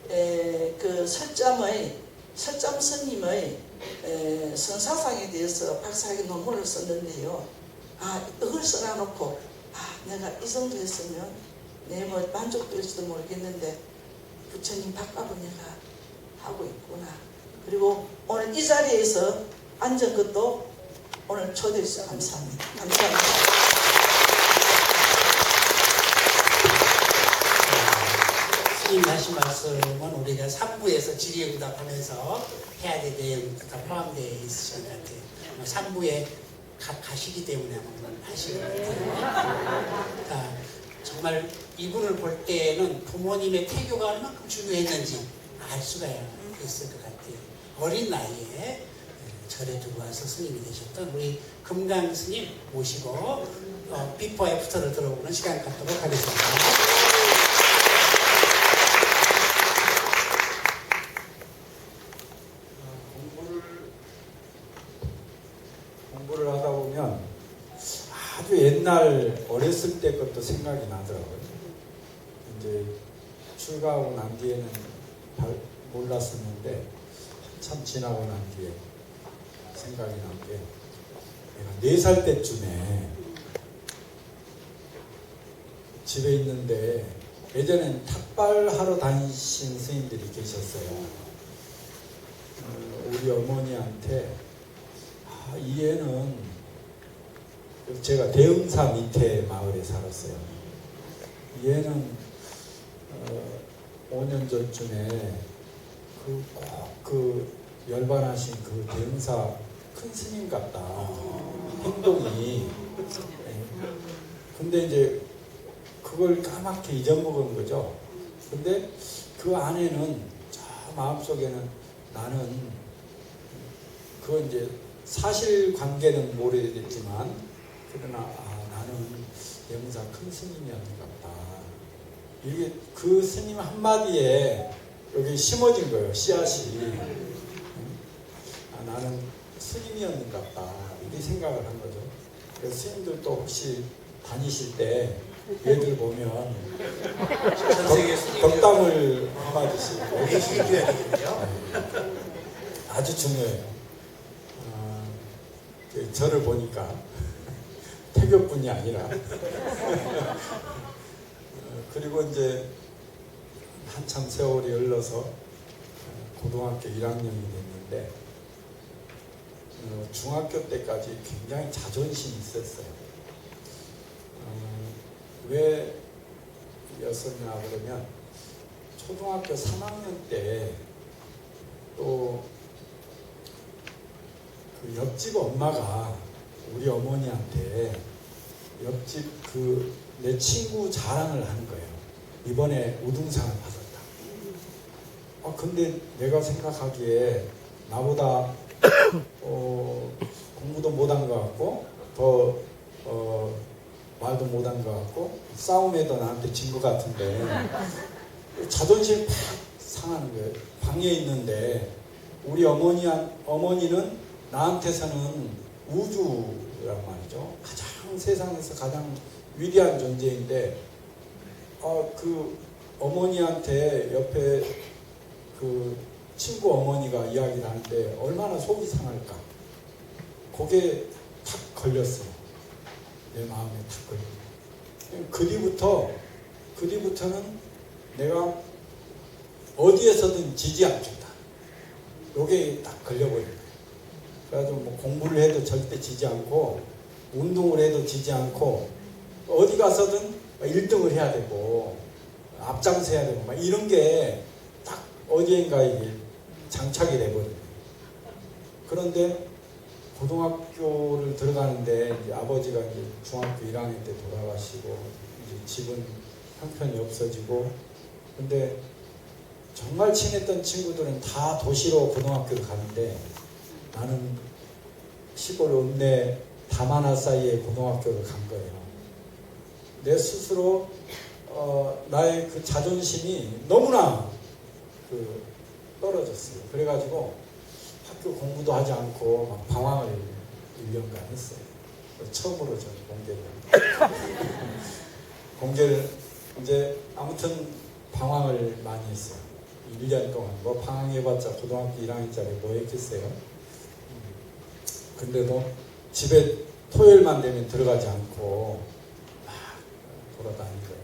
[SPEAKER 5] 그 설잠 스님의 선사상에 대해서 박사학위 논문을 썼는데요. 이걸 써놔놓고 내가 이 정도 했으면 내 뭐 만족될지도 모르겠는데 부처님 밥값은 내가 하고 있구나. 그리고 오늘 이 자리에서 앉은 것도 오늘 초대해 주셔서 감사합니다. 감사합니다.
[SPEAKER 2] 스님 하신 말씀은 우리가 3부에서 질의응답하면서 해야 될 내용도 다 포함되어 있으신 것 같아요. 3부에 가시기 때문에 하시는 것 같아요. 그러니까 정말 이분을 볼 때는 부모님의 태교가 얼마큼 중요했는지 알 수가 있을 것 같아요. 어린 나이에 절에 두고 와서 스님이 되셨던 우리 금강 스님 모시고 비포 애프터를 들어보는 시간 갖도록 하겠습니다.
[SPEAKER 4] 공부를 하다 보면 아주 옛날 어렸을 때 것도 생각이 나더라고요. 이제 출가하고 난 뒤에는 몰랐었는데 한참 지나고 난 뒤에 생각이 난 게 내가 4살 때쯤에 집에 있는데 예전엔 탁발하러 다니신 선생님들이 계셨어요. 우리 어머니한테 이 애는 제가 대흥사 밑에 마을에 살았어요. 이 애는 5년 전쯤에 그 열반하신 그 대흥사 큰 스님 같다. 행동이. 근데 이제 그걸 까맣게 잊어먹은 거죠. 근데 그 안에는 저 마음속에는 나는 그건 이제 사실관계는 모르겠지만 그러나 나는 영사 큰 스님이었는가 보다. 이게 그 스님 한마디에 여기 심어진 거예요. 씨앗이. 나는 스님이었는가 보다. 이렇게 생각을 한 거죠. 그래서 스님들도 혹시 다니실 때 얘들 보면 덕담을 한마디씩 아주 중요해요. 저를 보니까 태교뿐이 아니라 그리고 이제 한참 세월이 흘러서 고등학교 1학년이 됐는데 중학교 때까지 굉장히 자존심이 있었어요. 왜 였었냐 그러면 초등학교 3학년 때 또 그 옆집 엄마가 우리 어머니한테 옆집 내 친구 자랑을 하는 거예요. 이번에 우등상을 받았다. 근데 내가 생각하기에 나보다 공부도 못한 것 같고 더 말도 못한 것 같고 싸움에도 나한테 진 것 같은데 자존심 팍 상하는 거예요. 방에 있는데 우리 어머니는 나한테서는 우주란 말이죠. 가장 세상에서 가장 위대한 존재인데 그 어머니한테 옆에 그 친구 어머니가 이야기를 하는데 얼마나 속이 상할까. 거기에 탁 걸렸어. 내 마음에 탁 걸렸어. 그 뒤부터는 내가 어디에서든 지지 않겠다. 요게 딱 걸려버린 거예요. 그래가지고 뭐 공부를 해도 절대 지지 않고 운동을 해도 지지 않고 어디 가서든 1등을 해야 되고 앞장서 해야 되고 막 이런 게 딱 어디인가에 장착이 돼버린 거예요. 그런데 고등학교를 들어가는데 이제 아버지가 이제 중학교 1학년 때 돌아가시고 이제 집은 형편이 없어지고 근데 정말 친했던 친구들은 다 도시로 고등학교를 가는데 나는 시골 읍내 담하나 사이에 고등학교를 간 거예요. 내 스스로 나의 그 자존심이 너무나 떨어졌어요. 그래가지고 학교 공부도 하지 않고 막 방황을 1년간 했어요. 처음으로 저는 공개를 이제 아무튼 방황을 많이 했어요. 1년 동안 뭐 방황해봤자 고등학교 1학년짜리 뭐 했겠어요. 근데도 집에 토요일만 되면 들어가지 않고 막 돌아다닌 거예요.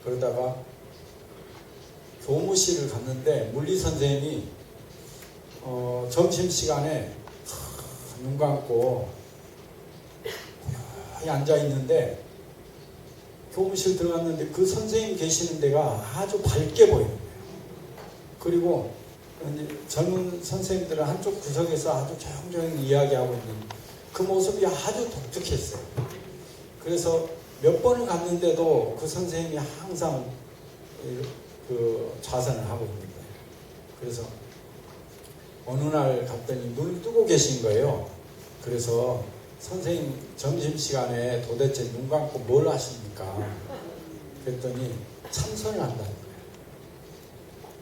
[SPEAKER 4] 그러다가 교무실을 갔는데 물리 선생님이 점심시간에 눈 감고 고요히 앉아 있는데 교무실 들어갔는데 그 선생님 계시는 데가 아주 밝게 보이는 거예요. 그리고 젊은 선생님들은 한쪽 구석에서 아주 조용조용히 이야기하고 있는 그 모습이 아주 독특했어요. 그래서 몇 번을 갔는데도 그 선생님이 항상 그 좌선을 하고 있는 거예요. 그래서 어느 날 갔더니 눈을 뜨고 계신 거예요. 그래서 선생님 점심시간에 도대체 눈 감고 뭘 하십니까? 그랬더니 참선을 한다는 거예요.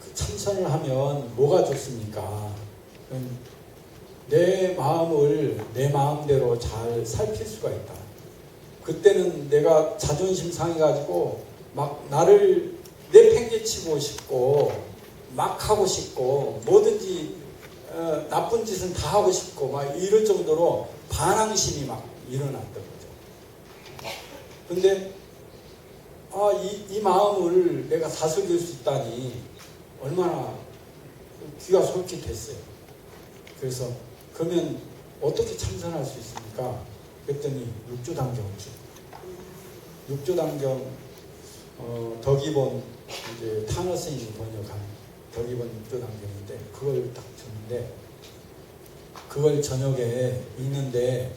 [SPEAKER 4] 그 참선을 하면 뭐가 좋습니까? 내 마음을 내 마음대로 잘 살필 수가 있다. 그때는 내가 자존심 상해가지고 막 나를 내팽개치고 싶고 막 하고 싶고 뭐든지 나쁜 짓은 다 하고 싶고 막 이럴 정도로 반항심이 막 일어났던 거죠. 근데 이 마음을 내가 다스릴 수 있다니 얼마나 귀가 솔깃했어요. 그래서 그러면 어떻게 참선할 수 있습니까? 그랬더니 육조당경주. 육조당경 덕이본 이제 탄어 선생님이 번역한 덕이본 육조당경인데 그걸 딱 줬는데 그걸 저녁에 읽는데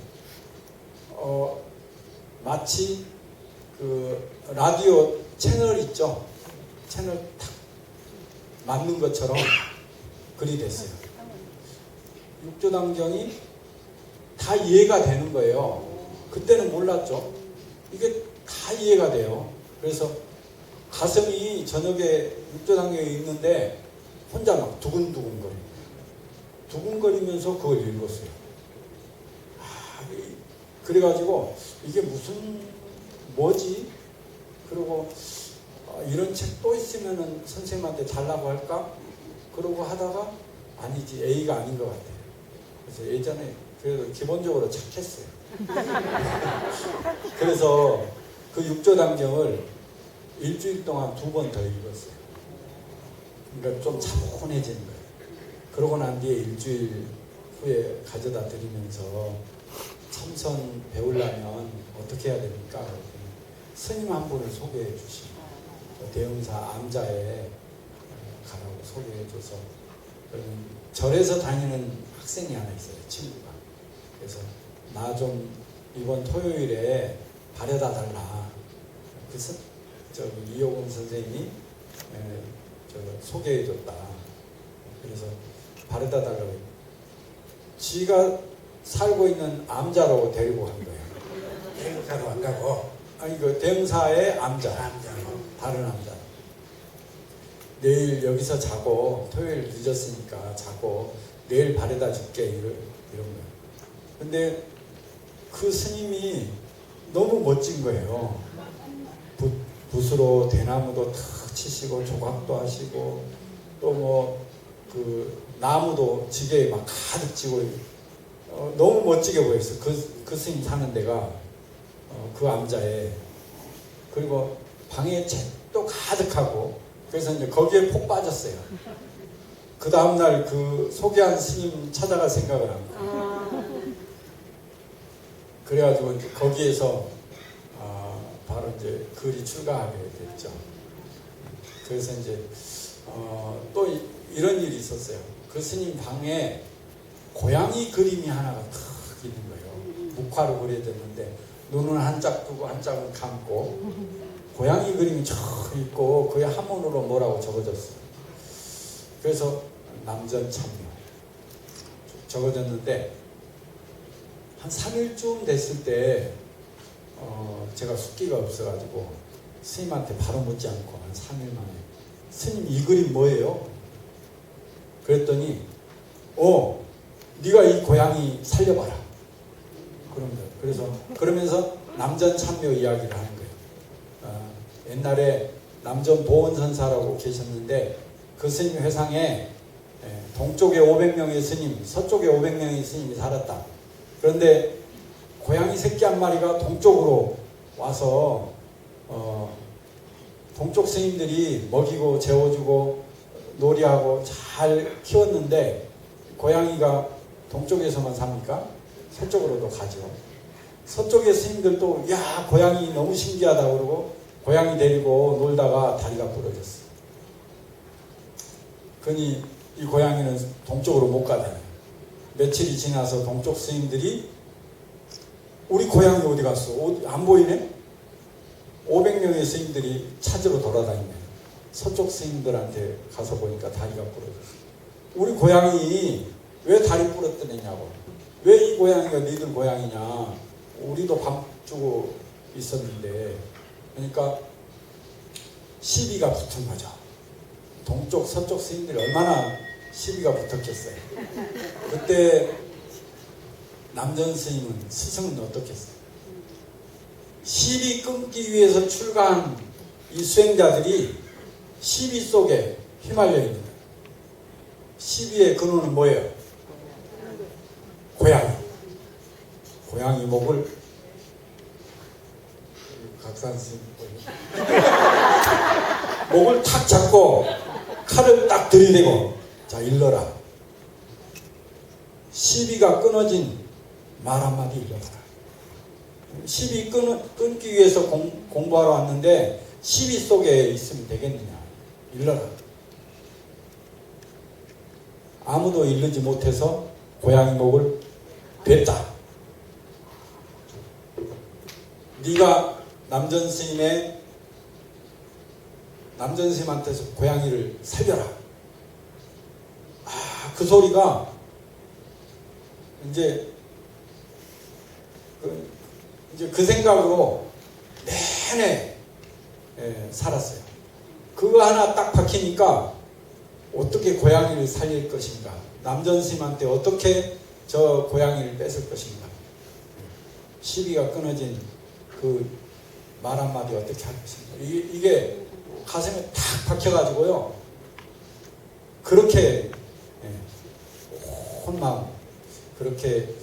[SPEAKER 4] 마치 그 라디오 채널 있죠? 채널 탁 맞는 것처럼 글이 됐어요. 육조당경이 다 이해가 되는 거예요. 그때는 몰랐죠. 이게 다 이해가 돼요. 그래서 가슴이 저녁에 육조당경이 있는데 혼자 막 두근두근거려요. 두근거리면서 그걸 읽었어요. 그래가지고 이게 뭐지? 그리고 이런 책 또 있으면은 선생님한테 달라고 할까? 그러고 하다가 아니지 A가 아닌 것 같아요. 그래서 예전에 그래도 기본적으로 착했어요. 그래서 그 육조당경을 일주일 동안 2번 더 읽었어요. 그러니까 좀 차분해지는 거예요. 그러고 난 뒤에 일주일 후에 가져다 드리면서 참선 배우려면 어떻게 해야 됩니까? 스님 한 분을 소개해 주시고 대흥사 암자에 가라고 소개해 줘서 절에서 다니는 학생이 하나 있어요. 친구가. 그래서 나 좀 이번 토요일에 바래다 달라. 그래서 저기 이호근 선생님이 소개해 줬다. 그래서 바래다 달라고 지가 살고 있는 암자로 데리고 간 거예요.
[SPEAKER 2] 대흥사로 안 가고
[SPEAKER 4] 아니 그 대흥사의 암자,
[SPEAKER 2] 남자로.
[SPEAKER 4] 다른 암자. 내일 여기서 자고 토요일 늦었으니까 자고 내일 바래다 줄게 이런 거예요. 근데 그 스님이 너무 멋진 거예요. 붓으로 대나무도 탁 치시고 조각도 하시고 또 뭐 그 나무도 지게에 막 가득 쥐고 너무 멋지게 보였어요. 그 스님 사는 데가 그 암자에. 그리고 방에 책도 가득하고 그래서 이제 거기에 폭 빠졌어요. 그 다음날 그 소개한 스님 찾아갈 생각을 합니다. 그래가지고 이제 거기에서 바로 이제 글이 출가하게 됐죠. 그래서 이제 또 이런 일이 있었어요. 그 스님 방에 고양이 그림이 하나가 탁 있는 거예요. 묵화로 그려졌는데 눈은 한짝 뜨고 한짝은 감고 고양이 그림이 쫙 있고 그의 한문으로 뭐라고 적어졌어요. 그래서 남전 참여 적어졌는데 한 3일쯤 됐을 때 제가 숙기가 없어가지고 스님한테 바로 묻지 않고 한 3일 만에 스님 이 그림 뭐예요? 그랬더니 네가 이 고양이 살려봐라 그런 거예요. 그래서 그러면서 남전 참여 이야기를 하는 거예요. 옛날에 남전 보원선사라고 계셨는데 그 스님 회상에 동쪽에 500명의 스님, 서쪽에 500명의 스님이 살았다. 그런데 고양이 새끼 한 마리가 동쪽으로 와서 동쪽 스님들이 먹이고 재워주고 놀이하고 잘 키웠는데 고양이가 동쪽에서만 삽니까? 서쪽으로도 가죠. 서쪽의 스님들도 야 고양이 너무 신기하다 그러고 고양이 데리고 놀다가 다리가 부러졌어. 그러니 이 고양이는 동쪽으로 못 가잖아요. 며칠이 지나서 동쪽 스님들이 우리 고양이 어디 갔어? 안 보이네? 500명의 스님들이 찾으러 돌아다니네. 서쪽 스님들한테 가서 보니까 다리가 부러졌어. 우리 고양이 왜 다리 부러뜨렸냐고. 왜 이 고양이가 너희들 고양이냐. 우리도 밥 주고 있었는데. 그러니까 시비가 붙은 거죠. 동쪽 서쪽 스님들이 얼마나 시비가 붙었겠어요. 그때 남전 스님은 스승은 어떻겠어요? 시비 끊기 위해서 출가한 이 수행자들이 시비 속에 휘말려 있는 거예요. 시비의 근원은 뭐예요? 고양이. 고양이 목을 각산 스님 목을 탁 잡고 칼을 딱 들이대고 자 일러라. 시비가 끊어진 말 한마디 일러라. 시비 끊기 위해서 공부하러 왔는데 시비 속에 있으면 되겠느냐. 일러라. 아무도 일르지 못해서 고양이 목을 뱉다. 네가 남전 스님한테서 고양이를 살려라. 그 소리가 이제 그 생각으로 내내 살았어요. 그거 하나 딱 박히니까 어떻게 고양이를 살릴 것인가. 남전 스님한테 어떻게 저 고양이를 뺏을 것인가. 시비가 끊어진 그 말 한마디 어떻게 할 것인가. 이게 가슴에 탁 박혀가지고요. 그렇게 혼마음 그렇게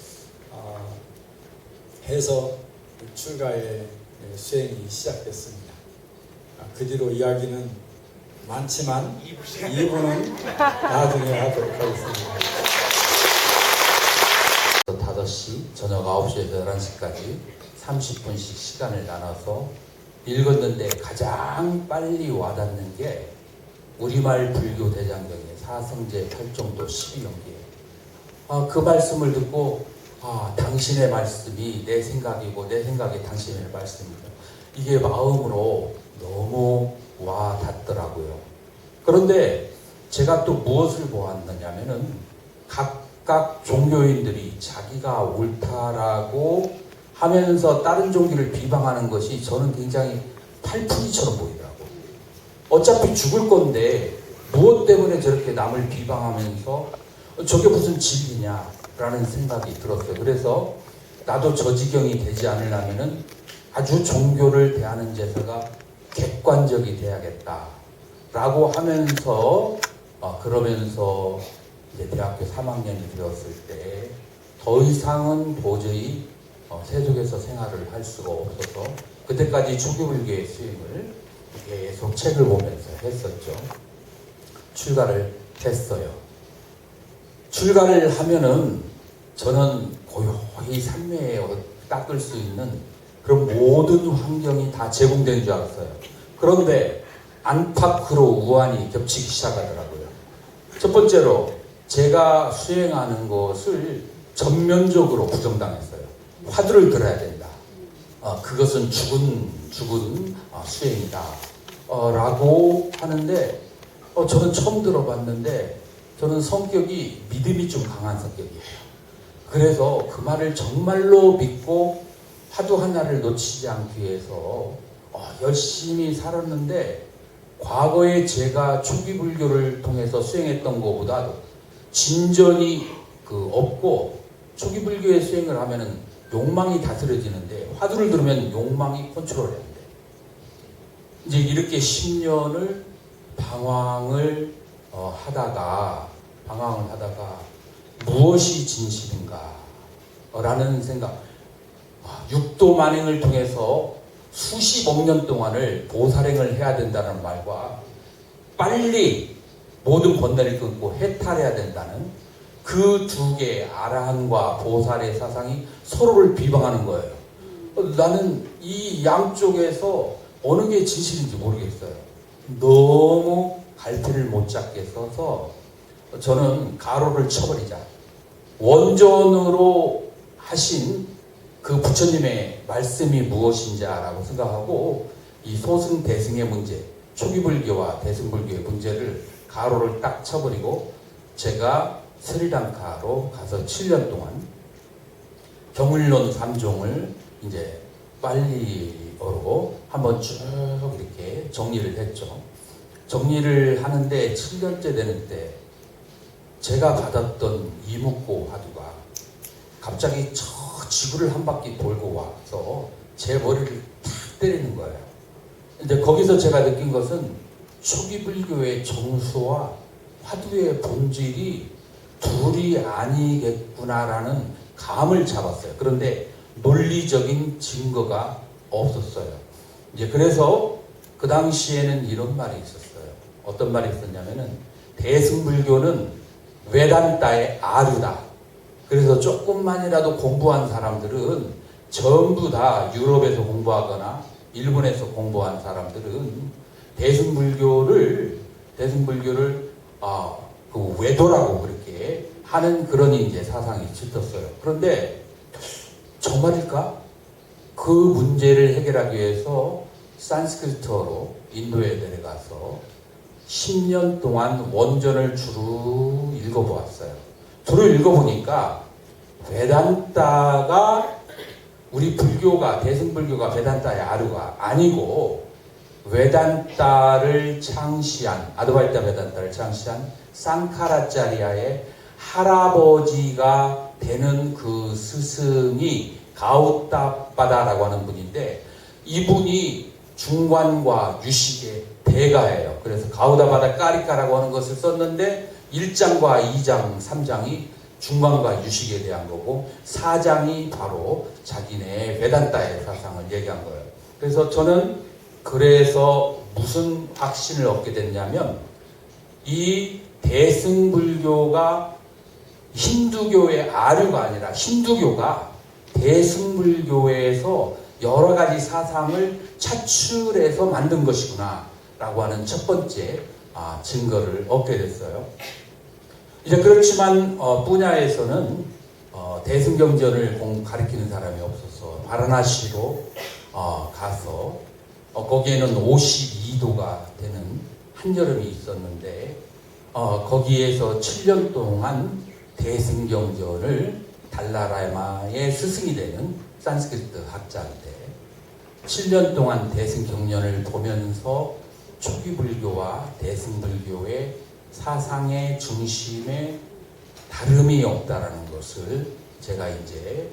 [SPEAKER 4] 해서 출가의 수행이 시작됐습니다. 그 뒤로 이야기는 많지만 2부는 나중에 하도록 하겠습니다.
[SPEAKER 3] 5시, 저녁 9시에서 11시까지 30분씩 시간을 나눠서 읽었는데 가장 빨리 와닿는 게 우리말 불교 대장경의 사성제 8정도 12경기예요. 그 말씀을 듣고 당신의 말씀이 내 생각이고 내 생각이 당신의 말씀이다. 이게 마음으로 너무 와 닿더라고요. 그런데 제가 또 무엇을 보았느냐면은 각각 종교인들이 자기가 옳다라고 하면서 다른 종교를 비방하는 것이 저는 굉장히 팔풀이처럼 보이더라고요. 어차피 죽을 건데 무엇 때문에 저렇게 남을 비방하면서 저게 무슨 진리냐라는 생각이 들었어요. 그래서 나도 저 지경이 되지 않으려면은 아주 종교를 대하는 제사가 객관적이 돼야겠다라고 하면서 그러면서 이제 대학교 3학년이 되었을 때 더 이상은 도저히 세속에서 생활을 할 수가 없어서 그때까지 초기불교의 수행을 계속 책을 보면서 했었죠. 출가를 했어요. 출가를 하면은 저는 고요히 산매에 닦을 수 있는 그런 모든 환경이 다 제공된 줄 알았어요. 그런데 안팎으로 우환이 겹치기 시작하더라고요. 첫 번째로 제가 수행하는 것을 전면적으로 부정당했어요. 화두를 들어야 된다. 그것은 죽은 수행이다. 라고 하는데 저는 처음 들어봤는데 저는 성격이 믿음이 좀 강한 성격이에요. 그래서 그 말을 정말로 믿고 화두 하나를 놓치지 않기 위해서 열심히 살았는데 과거에 제가 초기 불교를 통해서 수행했던 것보다도 진전이 없고 초기 불교의 수행을 하면은 욕망이 다스려지는데 화두를 들으면 욕망이 컨트롤해야 돼. 이제 이렇게 10년을 방황을 하다가 무엇이 진실인가 라는 생각. 육도 만행을 통해서 수십억 년 동안을 보살행을 해야 된다는 말과 빨리 모든 번뇌를 끊고 해탈해야 된다는 그 두 개의 아라한과 보살의 사상이 서로를 비방하는 거예요. 나는 이 양쪽에서 어느 게 진실인지 모르겠어요. 너무 갈피를 못 잡겠어서 저는 가로를 쳐버리자. 원전으로 하신 그 부처님의 말씀이 무엇인지라고 생각하고 이 소승 대승의 문제, 초기불교와 대승불교의 문제를 가로를 딱 쳐버리고 제가 스리랑카로 가서 7년 동안 경을론 3종을 이제 빨리어로 한번 쭉 이렇게 정리를 했죠. 정리를 하는데 7년째 되는 때 제가 받았던 이묵고 화두가 갑자기 저 지구를 한 바퀴 돌고 와서 제 머리를 탁 때리는 거예요. 이제 거기서 제가 느낀 것은 초기 불교의 정수와 화두의 본질이 둘이 아니겠구나라는 감을 잡았어요. 그런데 논리적인 증거가 없었어요. 이제 그래서 그 당시에는 이런 말이 있었어요. 어떤 말이 있었냐면은 대승불교는 외단타의 아류다. 그래서 조금만이라도 공부한 사람들은 전부 다 유럽에서 공부하거나 일본에서 공부한 사람들은 대승불교를 그 외도라고 그렇게 하는 그런 이제 사상이 짙었어요. 그런데 정말일까? 그 문제를 해결하기 위해서 산스크리트어로 인도에 내려가서 10년 동안 원전을 주로 읽어보았어요. 주로 읽어보니까 베단타가 우리 불교가 대승불교가 베단타의 아류가 아니고 베단타를 창시한 아드바이타 베단타를 창시한 상카라짜리아의 할아버지가 되는 그 스승이 가우타빠다라고 하는 분인데 이분이 중관과 유식의 대가예요. 그래서 가우다바다 까리까라고 하는 것을 썼는데 1장과 2장, 3장이 중관과 유식에 대한 거고 4장이 바로 자기네 베단타의 사상을 얘기한 거예요. 그래서 저는 그래서 무슨 확신을 얻게 됐냐면 이 대승불교가 힌두교의 아류가 아니라 힌두교가 대승불교에서 여러 가지 사상을 차출해서 만든 것이구나 라고 하는 첫 번째 증거를 얻게 됐어요. 이제 그렇지만 분야에서는 대승경전을 가르치는 사람이 없어서 바라나시로 가서 거기에는 52도가 되는 한여름이 있었는데 거기에서 7년 동안 대승경전을 달라라마의 스승이 되는 산스크리트 학자인데 7년 동안 대승경련을 보면서 초기 불교와 대승불교의 사상의 중심에 다름이 없다라는 것을 제가 이제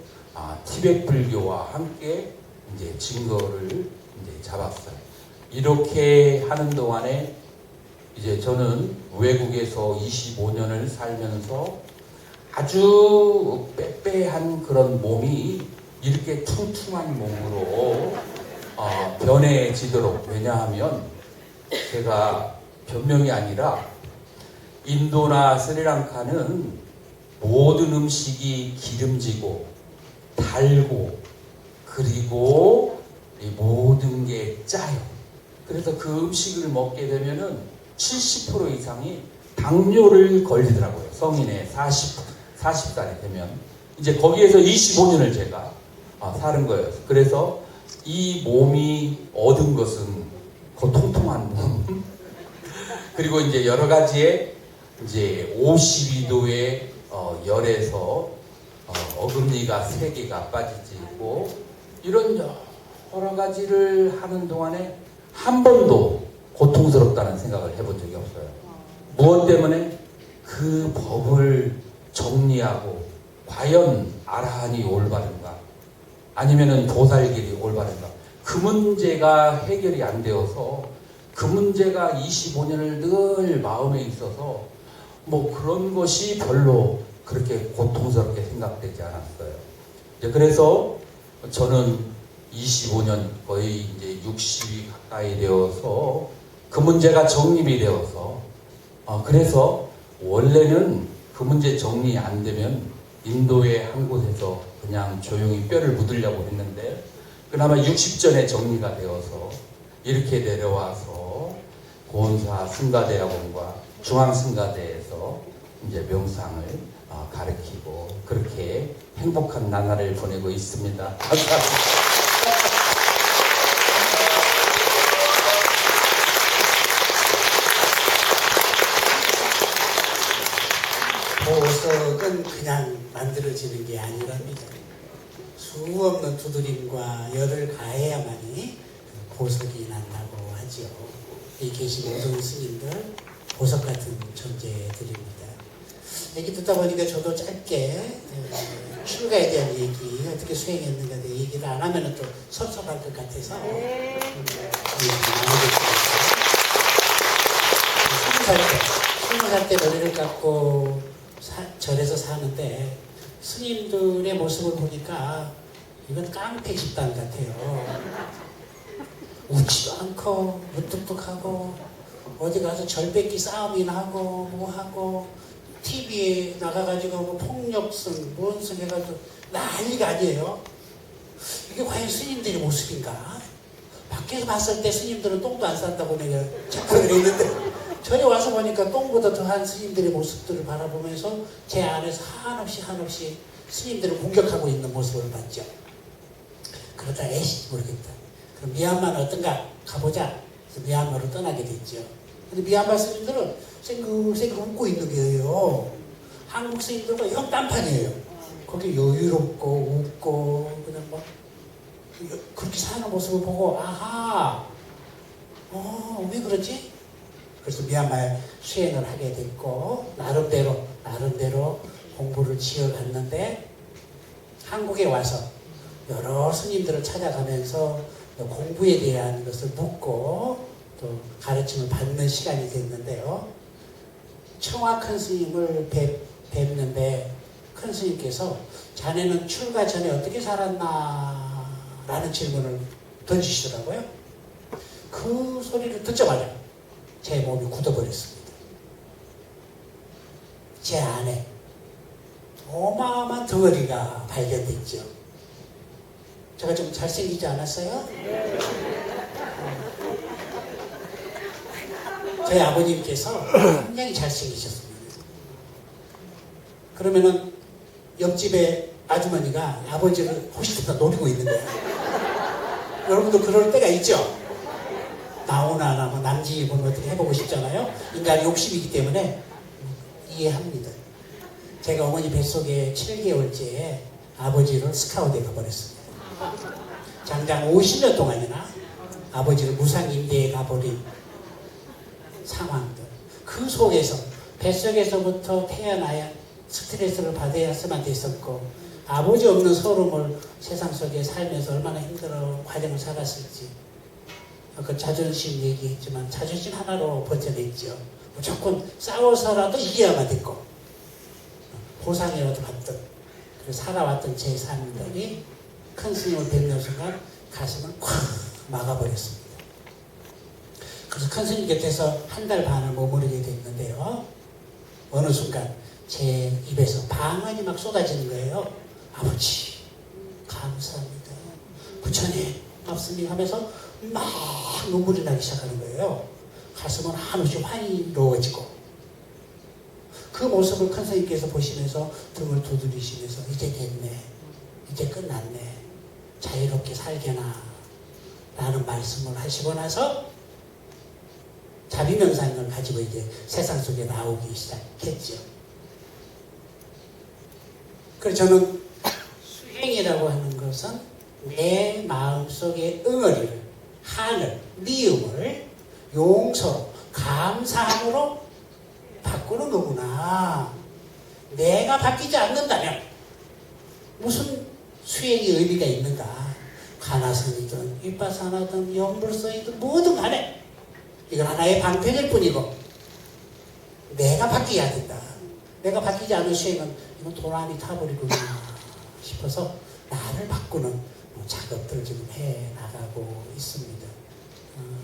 [SPEAKER 3] 티베트 불교와 함께 이제 증거를 이제 잡았어요. 이렇게 하는 동안에 이제 저는 외국에서 25년을 살면서 아주 빼빼한 그런 몸이 이렇게 퉁퉁한 몸으로 변해지도록, 왜냐하면 제가 변명이 아니라 인도나 스리랑카는 모든 음식이 기름지고 달고 그리고 이 모든 게 짜요. 그래서 그 음식을 먹게 되면은 70% 이상이 당뇨를 걸리더라고요. 성인의 40살이 되면. 이제 거기에서 25년을 제가 사는 거예요. 그래서 이 몸이 얻은 것은 그 통통한 몸. 그리고 이제 여러 가지의 이제 52도의 열에서 어금니가 3개가 빠지고 이런 여러 가지를 하는 동안에 한 번도 고통스럽다는 생각을 해본 적이 없어요. 무엇 때문에? 그 법을 정리하고 과연 아라한이 올바른가 아니면은 보살길이 올바른가, 그 문제가 해결이 안 되어서 그 문제가 25년을 늘 마음에 있어서 뭐 그런 것이 별로 그렇게 고통스럽게 생각되지 않았어요. 그래서 저는 25년 거의 이제 60이 가까이 되어서 그 문제가 정립이 되어서 그래서 원래는 그 문제 정리 안 되면 인도의 한 곳에서 그냥 조용히 뼈를 묻으려고 했는데 그나마 60전에 정리가 되어서 이렇게 내려와서 고은사 승가대학원과 중앙승가대에서 이제 명상을 가르치고 그렇게 행복한 나날을 보내고 있습니다. 감사합니다.
[SPEAKER 2] 보석은 그냥 만들어지는 게 아니랍니다. 수없는 두드림과 열을 가해야만이 보석이 난다고 하죠. 이 계신 모든 스님들 보석 같은 존재들입니다. 얘기 듣다 보니까 저도 짧게 출가에 대한 얘기, 어떻게 수행했는가에 대한 얘기를 안 하면 또 섭섭할 것 같아서 나누겠습니다. 20살 때 머리를 깎고 절에서 사는데 스님들의 모습을 보니까 이건 깡패 집단 같아요. 웃지도 않고 무뚝뚝하고 어디 가서 절뱉기 싸움이나 하고 뭐 하고 TV에 나가가지고 뭐 폭력성 뭔성 해가지고 난리가 아니에요. 이게 과연 스님들의 모습인가? 밖에서 봤을 때 스님들은 똥도 안 싼다고 내가 착각을 했는데 절에 와서 보니까 똥보다 더한 스님들의 모습들을 바라보면서 제 안에서 한없이 스님들을 공격하고 있는 모습을 봤죠. 그러다 에이 모르겠다. 그럼 미얀마는 어떤가? 가보자. 그래서 미얀마로 떠나게 됐죠. 근데 미얀마 스님들은 생글생글 웃고 있는 거예요. 한국 스님들과 영 딴판이에요. 거기 여유롭고 웃고 그냥 막 그렇게 사는 모습을 보고 아하 왜 그러지? 그래서 미얀마에 수행을 하게 됐고 나름대로 공부를 지어갔는데 한국에 와서 여러 스님들을 찾아가면서 공부에 대한 것을 묻고 또 가르침을 받는 시간이 됐는데요. 청화 큰 스님을 뵙는데 큰 스님께서 자네는 출가 전에 어떻게 살았나 라는 질문을 던지시더라고요. 그 소리를 듣자마자 제 몸이 굳어버렸습니다. 제 안에 어마어마한 덩어리가 발견됐죠. 제가 좀 잘생기지 않았어요? 저희 아버님께서 굉장히 잘생기셨습니다. 그러면은 옆집에 아주머니가 아버지를 호시탐탐 노리고 있는 거예요. 여러분도 그럴 때가 있죠? 나오나 안 하면 남지 보면 어떻게 해보고 싶잖아요. 인간이 욕심이기 때문에 이해합니다. 제가 어머니 뱃속에 7개월째에 아버지를 스카우트에 가버렸습니다. 장장 50년 동안이나 아버지를 무상임대에 가버린 상황들, 그 속에서 뱃속에서부터 태어나야 스트레스를 받아야만 됐었고, 아버지 없는 서름을 세상 속에 살면서 얼마나 힘들어 과정을 살았을지. 그 자존심 얘기했지만 자존심 하나로 버텨냈죠. 무조건 싸워서라도 이겨야만 됐고, 보상이라도 받든. 그래서 살아왔던 제 삶들이 큰 스님을 뵙는 순간 가슴을 콱 막아버렸습니다. 그래서 큰 스님 곁에서 한 달 반을 머무르게 됐는데요. 어느 순간 제 입에서 방언이 막 쏟아지는 거예요. 아버지 감사합니다. 부처님 말씀이 하면서 막 눈물이 나기 시작하는 거예요. 가슴은 한없이 환희로워지고, 그 모습을 큰 스님께서 보시면서 등을 두드리시면서 이제 됐네, 이제 끝났네, 자유롭게 살게나 라는 말씀을 하시고 나서 자비명상을 가지고 이제 세상 속에 나오기 시작했죠. 그래서 저는 수행이라고 하는 것은 내 마음속의 응어리를, 한을, 미움을 용서로, 감사함으로 바꾸는 거구나. 내가 바뀌지 않는다면 무슨 수행의 의미가 있는가. 가나선이든 윗바사나든 영불성이든 뭐든 간에 이건 하나의 방편일 뿐이고, 내가 바뀌어야 된다. 내가 바뀌지 않은 수행은 이건 도란이 타버리구나 싶어서 나를 바꾸는 작업들을 지금 해 나가고 있습니다.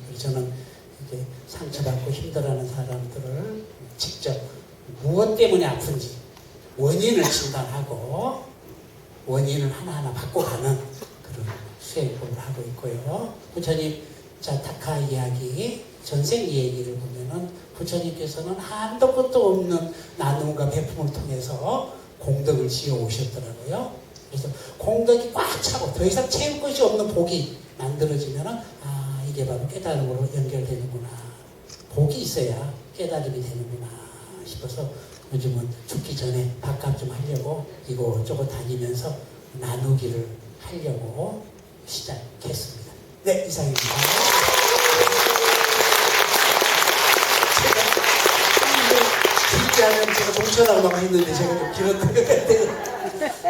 [SPEAKER 2] 그래서 저는 이제 상처받고 힘들어하는 사람들을 직접 무엇 때문에 아픈지 원인을 진단하고 원인을 하나하나 바꿔가는 그런 수행법을 하고 있고요. 부처님 자타카 이야기, 전생 이야기를 보면은 부처님께서는 한도 끝도 없는 나눔과 배품을 통해서 공덕을 지어 오셨더라고요. 그래서 공덕이 꽉 차고 더 이상 채울 것이 없는 복이 만들어지면은 아, 이게 바로 깨달음으로 연결되는구나. 복이 있어야 깨달음이 되는구나 싶어서 요즘은 죽기 전에 밥값 좀 하려고 이곳저곳 다니면서 나누기를 하려고 시작했습니다. 네, 이상입니다. 하면 제가 정치하다고 막 했는데 제가 좀 길었던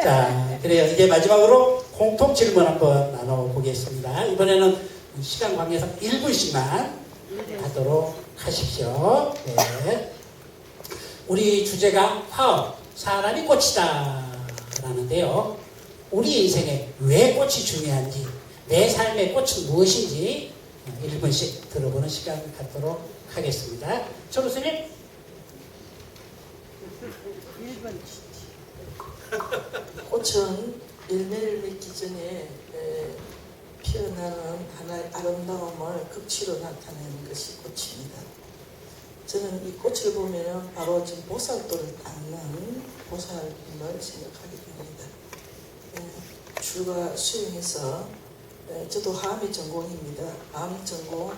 [SPEAKER 2] 자, 그래요. 이제 마지막으로 공통 질문 한번 나눠보겠습니다. 이번에는 시간 관계상 1분씩만 하도록 하십시오. 네. 우리 주제가 화업, 사람이 꽃이다 라는데요. 우리 인생에 왜 꽃이 중요한지, 내 삶의 꽃은 무엇인지 1분씩 들어보는 시간을 갖도록 하겠습니다. 초로스님.
[SPEAKER 5] 꽃은 열매를 맺기 전에 피어나는 하나의 아름다움을 극치로 나타내는 것이 꽃입니다. 저는 이 꽃을 보면 바로 지금 보살도를 닦는 보살님을 생각하게 됩니다. 줄과 수행해서 저도 화음이 전공입니다. 화음 전공,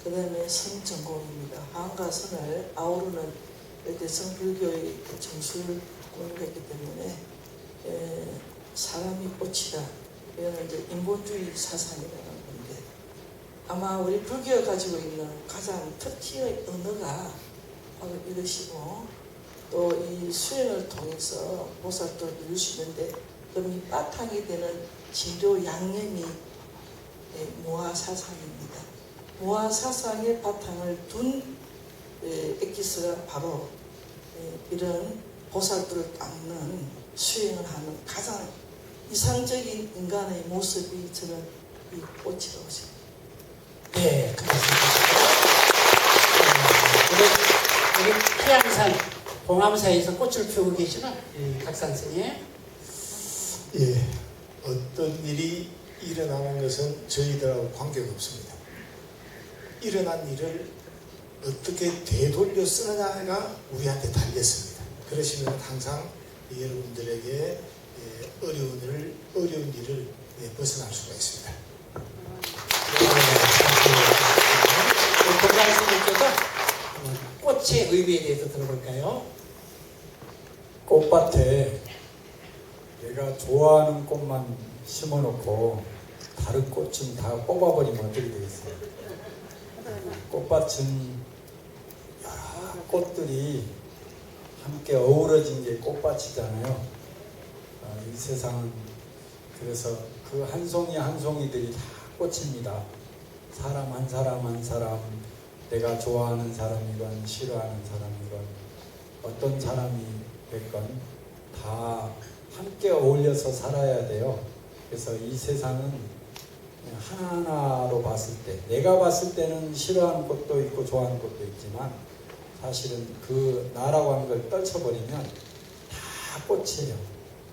[SPEAKER 5] 그 다음에 선 전공입니다. 화음과 선을 아우르는 대성 불교의 정수를 공부했기 때문에 사람이 꽃이다. 이거는 이제 인본주의 사상이라는 건데, 아마 우리 불교가 가지고 있는 가장 특기의 언어가 바로 이것이고, 또 이 수행을 통해서 보살도를 이룰 수 있는데 그럼 이 바탕이 되는 진료 양념이 무아사상입니다. 무아사상의 바탕을 둔 엑기스가 바로 이런 보살도를 닦는 수행을 하는 가장 이상적인 인간의 모습이 저는 이 꽃이라고 생각합니다.
[SPEAKER 2] 네, 그렇습니다. 우리 태양산 봉암사에서 꽃을 피우고 계시는 각산스님.
[SPEAKER 6] 예, 어떤 일이 일어나는 것은 저희들하고 관계가 없습니다. 일어난 일을 어떻게 되돌려 쓰느냐가 우리한테 달렸습니다. 그러시면 항상 여러분들에게 어려운 일을 벗어날 수가 있습니다.
[SPEAKER 2] 봉암스님께서 꽃의 의미에 대해서 들어볼까요?
[SPEAKER 4] 꽃밭에 내가 좋아하는 꽃만 심어놓고 다른 꽃은 다 뽑아버리면 어떻게 되겠어요? 꽃밭은 여러 꽃들이 함께 어우러진 게 꽃밭이잖아요. 이 세상은 그래서 그 한 송이 한 송이들이 다 꽃입니다. 사람 한 사람 한 사람, 내가 좋아하는 사람이건 싫어하는 사람이건 어떤 사람이 됐건 다 함께 어울려서 살아야 돼요. 그래서 이 세상은 하나하나로 봤을 때, 내가 봤을 때는 싫어하는 것도 있고 좋아하는 것도 있지만 사실은 그 나라고 하는 걸 떨쳐버리면 다 꽃이에요.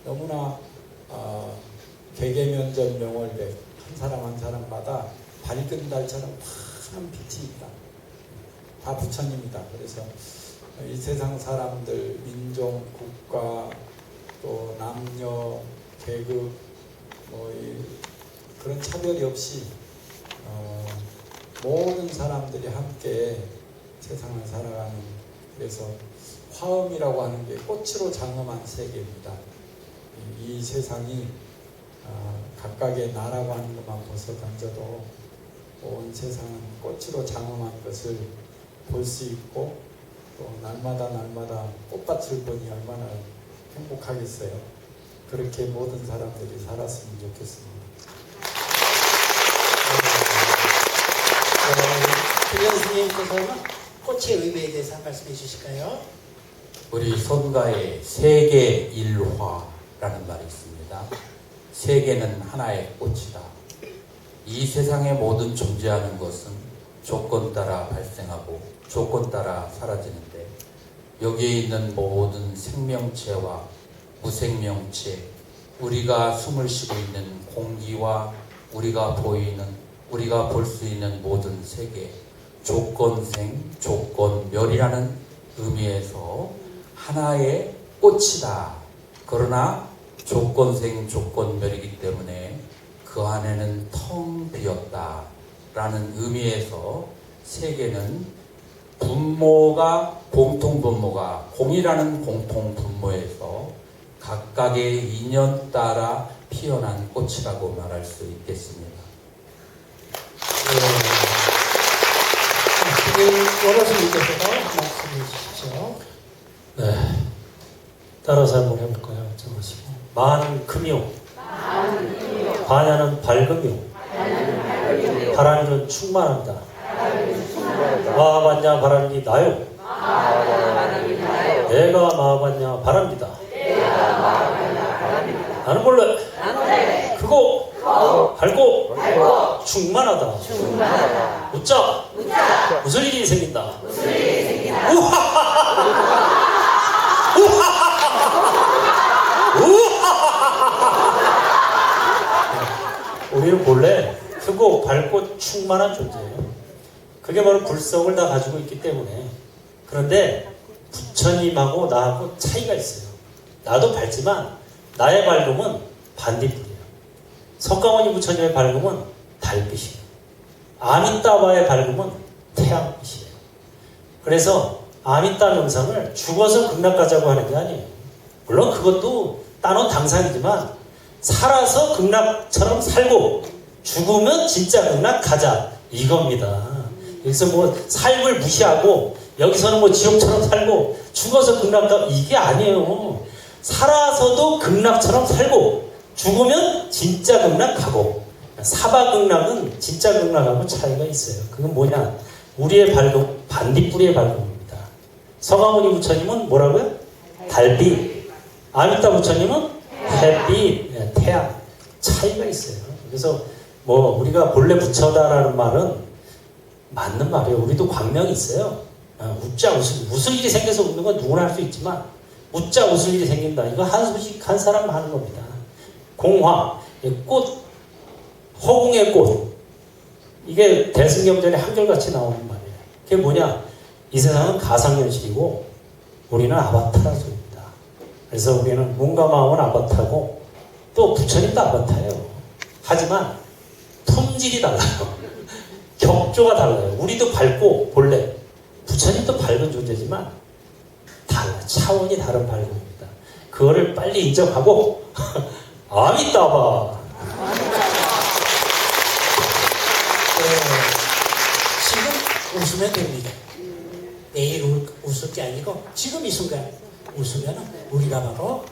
[SPEAKER 4] 너무나 개개면전 명월백, 한 사람 한 사람마다 밝은 달처럼 환한 빛이 있다. 다 부처님이다. 그래서 이 세상 사람들, 민족, 국가, 또 남녀, 계급, 그런 차별이 없이 모든 사람들이 함께 세상을 살아가는, 그래서 화음이라고 하는 게 꽃으로 장엄한 세계입니다. 이 세상이 각각의 나라고 하는 것만 벗어 던져도 온 세상은 꽃으로 장엄한 것을 볼 수 있고, 또 날마다 꽃밭을 보니 얼마나 행복하겠어요. 그렇게 모든 사람들이 살았으면 좋겠습니다.
[SPEAKER 2] 김영 스님께서는 꽃의 의미에 대해서 한 말씀해 주실까요?
[SPEAKER 3] 우리 선가에 세계 일화라는 말이 있습니다. 세계는 하나의 꽃이다. 이 세상의 모든 존재하는 것은 조건 따라 발생하고 조건 따라 사라지는데, 여기에 있는 모든 생명체와 무생명체, 우리가 숨을 쉬고 있는 공기와 우리가 볼 수 있는 모든 세계, 조건생, 조건멸이라는 의미에서 하나의 꽃이다. 그러나 조건생, 조건멸이기 때문에 그 안에는 텅 비었다 라는 의미에서 세계는 분모가, 공통분모가 공이라는 공통분모에서 각각의 인연 따라 피어난 꽃이라고 말할 수 있겠습니다.
[SPEAKER 2] 원호스님께서도 말씀해 주십시오.
[SPEAKER 1] 네. 따라서 한번 해볼까요? 적으시고. 만금요. 반야는 밝음요. 바람이는 충만한다. 마하반야 바람이 나요. 내가 마하반야 바람이다. 나는 본래 크고 밝고 충만하다. 웃자. 무슨 일이 생긴다. 우리는 본래 크고 밝고 충만한 존재예요. 그게 바로 굴성을 다 가지고 있기 때문에. 그런데 부처님하고 나하고 차이가 있어요. 나도 밝지만 나의 밝음은 반딧불이에요. 석가모니 부처님의 밝음은 달빛이에요. 아미따바의 밝음은 태양빛이에요. 그래서 아미따 명상을 죽어서 극락가자고 하는 게 아니에요. 물론 그것도 따놓은 당상이지만 살아서 극락처럼 살고 죽으면 진짜 극락 가자 이겁니다. 여기서 뭐 삶을 무시하고 여기서는 뭐 지옥처럼 살고 죽어서 극락 가 이게 아니에요. 살아서도 극락처럼 살고 죽으면 진짜 극락 가고, 사바극락은 진짜 극락하고 차이가 있어요. 그건 뭐냐? 우리의 밝음, 반딧불이의 밝음입니다. 서가모니 부처님은 뭐라고요? 달빛. 아미따 부처님은 햇빛, 태양. 차이가 있어요. 그래서 뭐 우리가 본래 부처다라는 말은 맞는 말이에요. 우리도 광명이 있어요. 웃자 웃을 일이 생겨서 웃는 건 누구나 할 수 있지만 웃자 웃을 일이 생긴다. 이거 한소식 한 사람 하는 겁니다. 공화, 꽃, 허공의 꽃. 이게 대승경전에 한결같이 나오는 말이에요. 그게 뭐냐? 이 세상은 가상현실이고 우리는 아바타라는 소리입니다. 그래서 우리는 몸과 마음은 아바타고 또 부처님도 아바타예요. 하지만 품질이 달라요. 격조가 달라요. 우리도 밝고 본래 부처님도 밝은 존재지만 달라. 차원이 다른 밝음입니다. 그거를 빨리 인정하고 아미따바
[SPEAKER 2] 웃으면 됩니다. 내일 웃을 게 아니고 지금 이 순간 웃으면 우리가 바로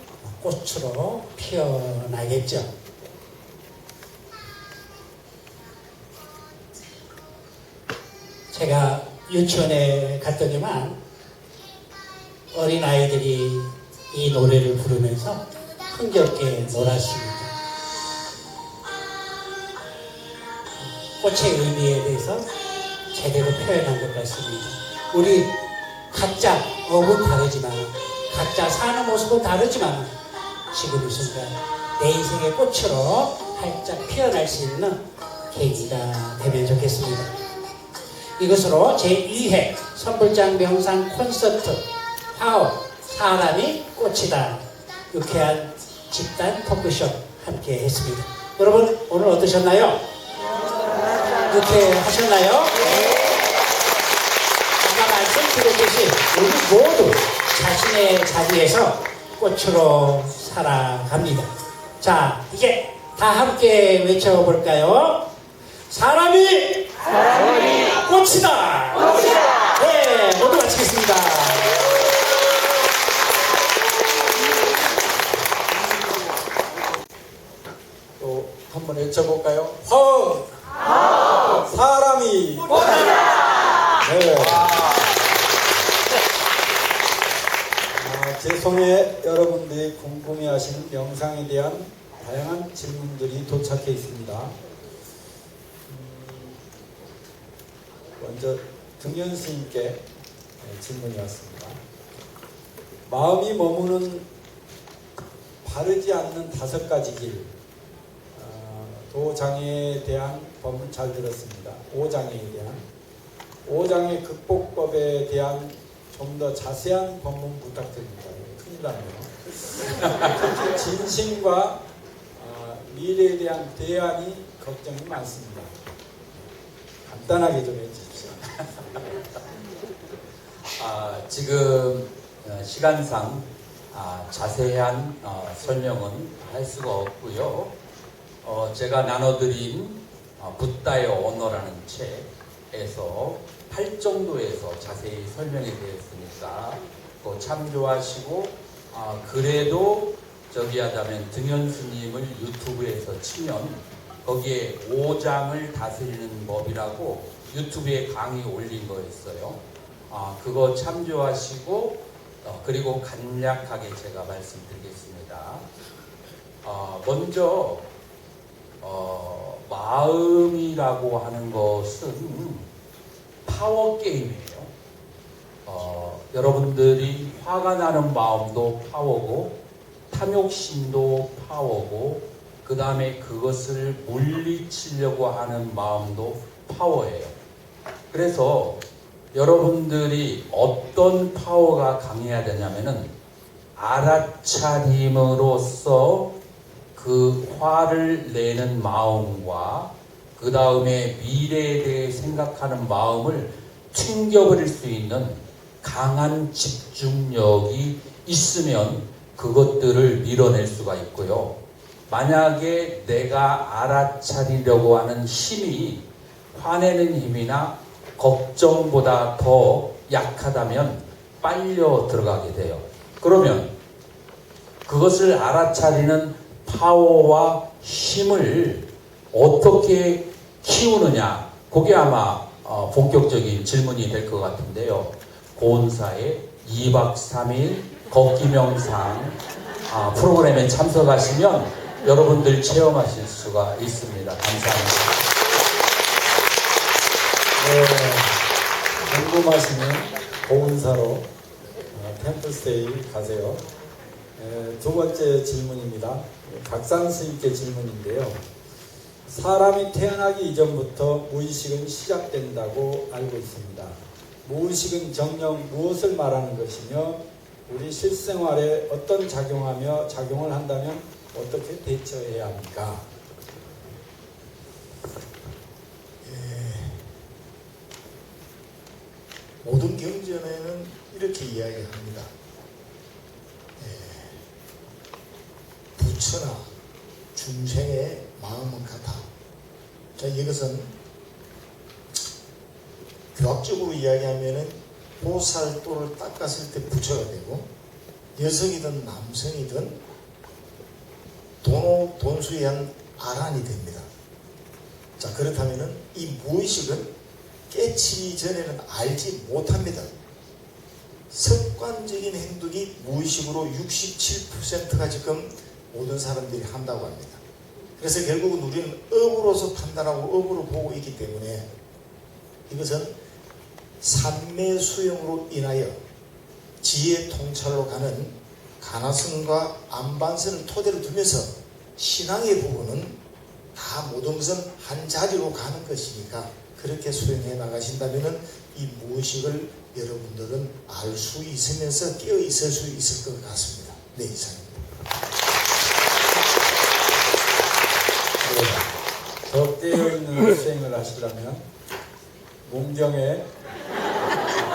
[SPEAKER 2] 꽃으로 피어나겠죠. 제가 유치원에 갔더니만 어린아이들이 이 노래를 부르면서 흥겹게 놀았습니다. 꽃의 의미에 대해서 제대로 표현한 것 같습니다. 우리 각자 업은 다르지만 각자 사는 모습은 다르지만 지금 이 순간 내 인생의 꽃으로 활짝 피어날 수 있는 계기가 되면 좋겠습니다. 이것으로 제2회 선불장 명상 콘서트 파워 사람이 꽃이다 유쾌한 집단 토크쇼 함께 했습니다. 여러분 오늘 어떠셨나요? 유쾌하셨나요? 아까 말씀드렸듯이 우리 모두 자신의 자리에서 꽃으로 살아갑니다. 자 이제 다 함께 외쳐볼까요? 사람이 꽃이다. 네, 모두 마치겠습니다.
[SPEAKER 4] 또 한번 외쳐볼까요? 사람이 네. 제 손에 여러분들이 궁금해하시는 명상에 대한 다양한 질문들이 도착해 있습니다. 먼저 등연 스님께 질문이 왔습니다. 마음이 머무는 바르지 않는 5가지 길, 도장애에 대한 법문 잘 들었습니다. 5장애에 대한 5장애 극복법에 대한 좀 더 자세한 법문 부탁드립니다. 큰일 났네요. 특히 진심과 미래에 대한 대안이 걱정이 많습니다. 간단하게 좀 해주십시오.
[SPEAKER 3] 지금 시간상 자세한 설명은 할 수가 없고요. 제가 나눠드린 붓다의 언어라는 책에서 8정도에서 자세히 설명이 되어 있으니까 그거 참조하시고 그래도 저기 하자면 등연 스님을 유튜브에서 치면 거기에 5장을 다스리는 법이라고 유튜브에 강의 올린 거 있어요. 그거 참조하시고 그리고 간략하게 제가 말씀드리겠습니다. 먼저 마음이라고 하는 것은 파워 게임이에요. 여러분들이 화가 나는 마음도 파워고 탐욕심도 파워고 그 다음에 그것을 물리치려고 하는 마음도 파워예요. 그래서 여러분들이 어떤 파워가 강해야 되냐면은 알아차림으로써 그 화를 내는 마음과 그 다음에 미래에 대해 생각하는 마음을 튕겨버릴 수 있는 강한 집중력이 있으면 그것들을 밀어낼 수가 있고요. 만약에 내가 알아차리려고 하는 힘이 화내는 힘이나 걱정보다 더 약하다면 빨려 들어가게 돼요. 그러면 그것을 알아차리는 파워와 힘을 어떻게 키우느냐, 그게 아마 본격적인 질문이 될 것 같은데요. 고은사의 2박 3일 걷기 명상 프로그램에 참석하시면 여러분들 체험하실 수가 있습니다. 감사합니다.
[SPEAKER 4] 네, 궁금하시면 고은사로 템플스테이 가세요. 두 번째 질문입니다. 각산 스님께 질문인데요. 사람이 태어나기 이전부터 무의식은 시작된다고 알고 있습니다. 무의식은 정녕 무엇을 말하는 것이며 우리 실생활에 어떤 작용하며 작용을 한다면 어떻게 대처해야 합니까?
[SPEAKER 6] 모든 경전에는 이렇게 이야기합니다. 부처나 중생의 마음은 같아. 자, 이것은 교학적으로 이야기하면은 보살도를 닦았을 때 부처가 되고, 여성이든 남성이든 돈수에 한 아란이 됩니다. 자, 그렇다면은 이 무의식은 깨치기 전에는 알지 못합니다. 습관적인 행동이 무의식으로 67%가 지금 모든 사람들이 한다고 합니다. 그래서 결국은 우리는 업으로서 판단하고 업으로 보고 있기 때문에 이것은 삼매수용으로 인하여 지혜 통찰로 가는 가나선과 안반선을 토대로 두면서 신앙의 부분은 다 모든 것은 한 자리로 가는 것이니까 그렇게 수행해 나가신다면 이 무의식을 여러분들은 알 수 있으면서 깨어 있을 수 있을 것 같습니다. 네, 이상입니다.
[SPEAKER 4] 네, 더 깨어있는 수행을 하시려면 문경에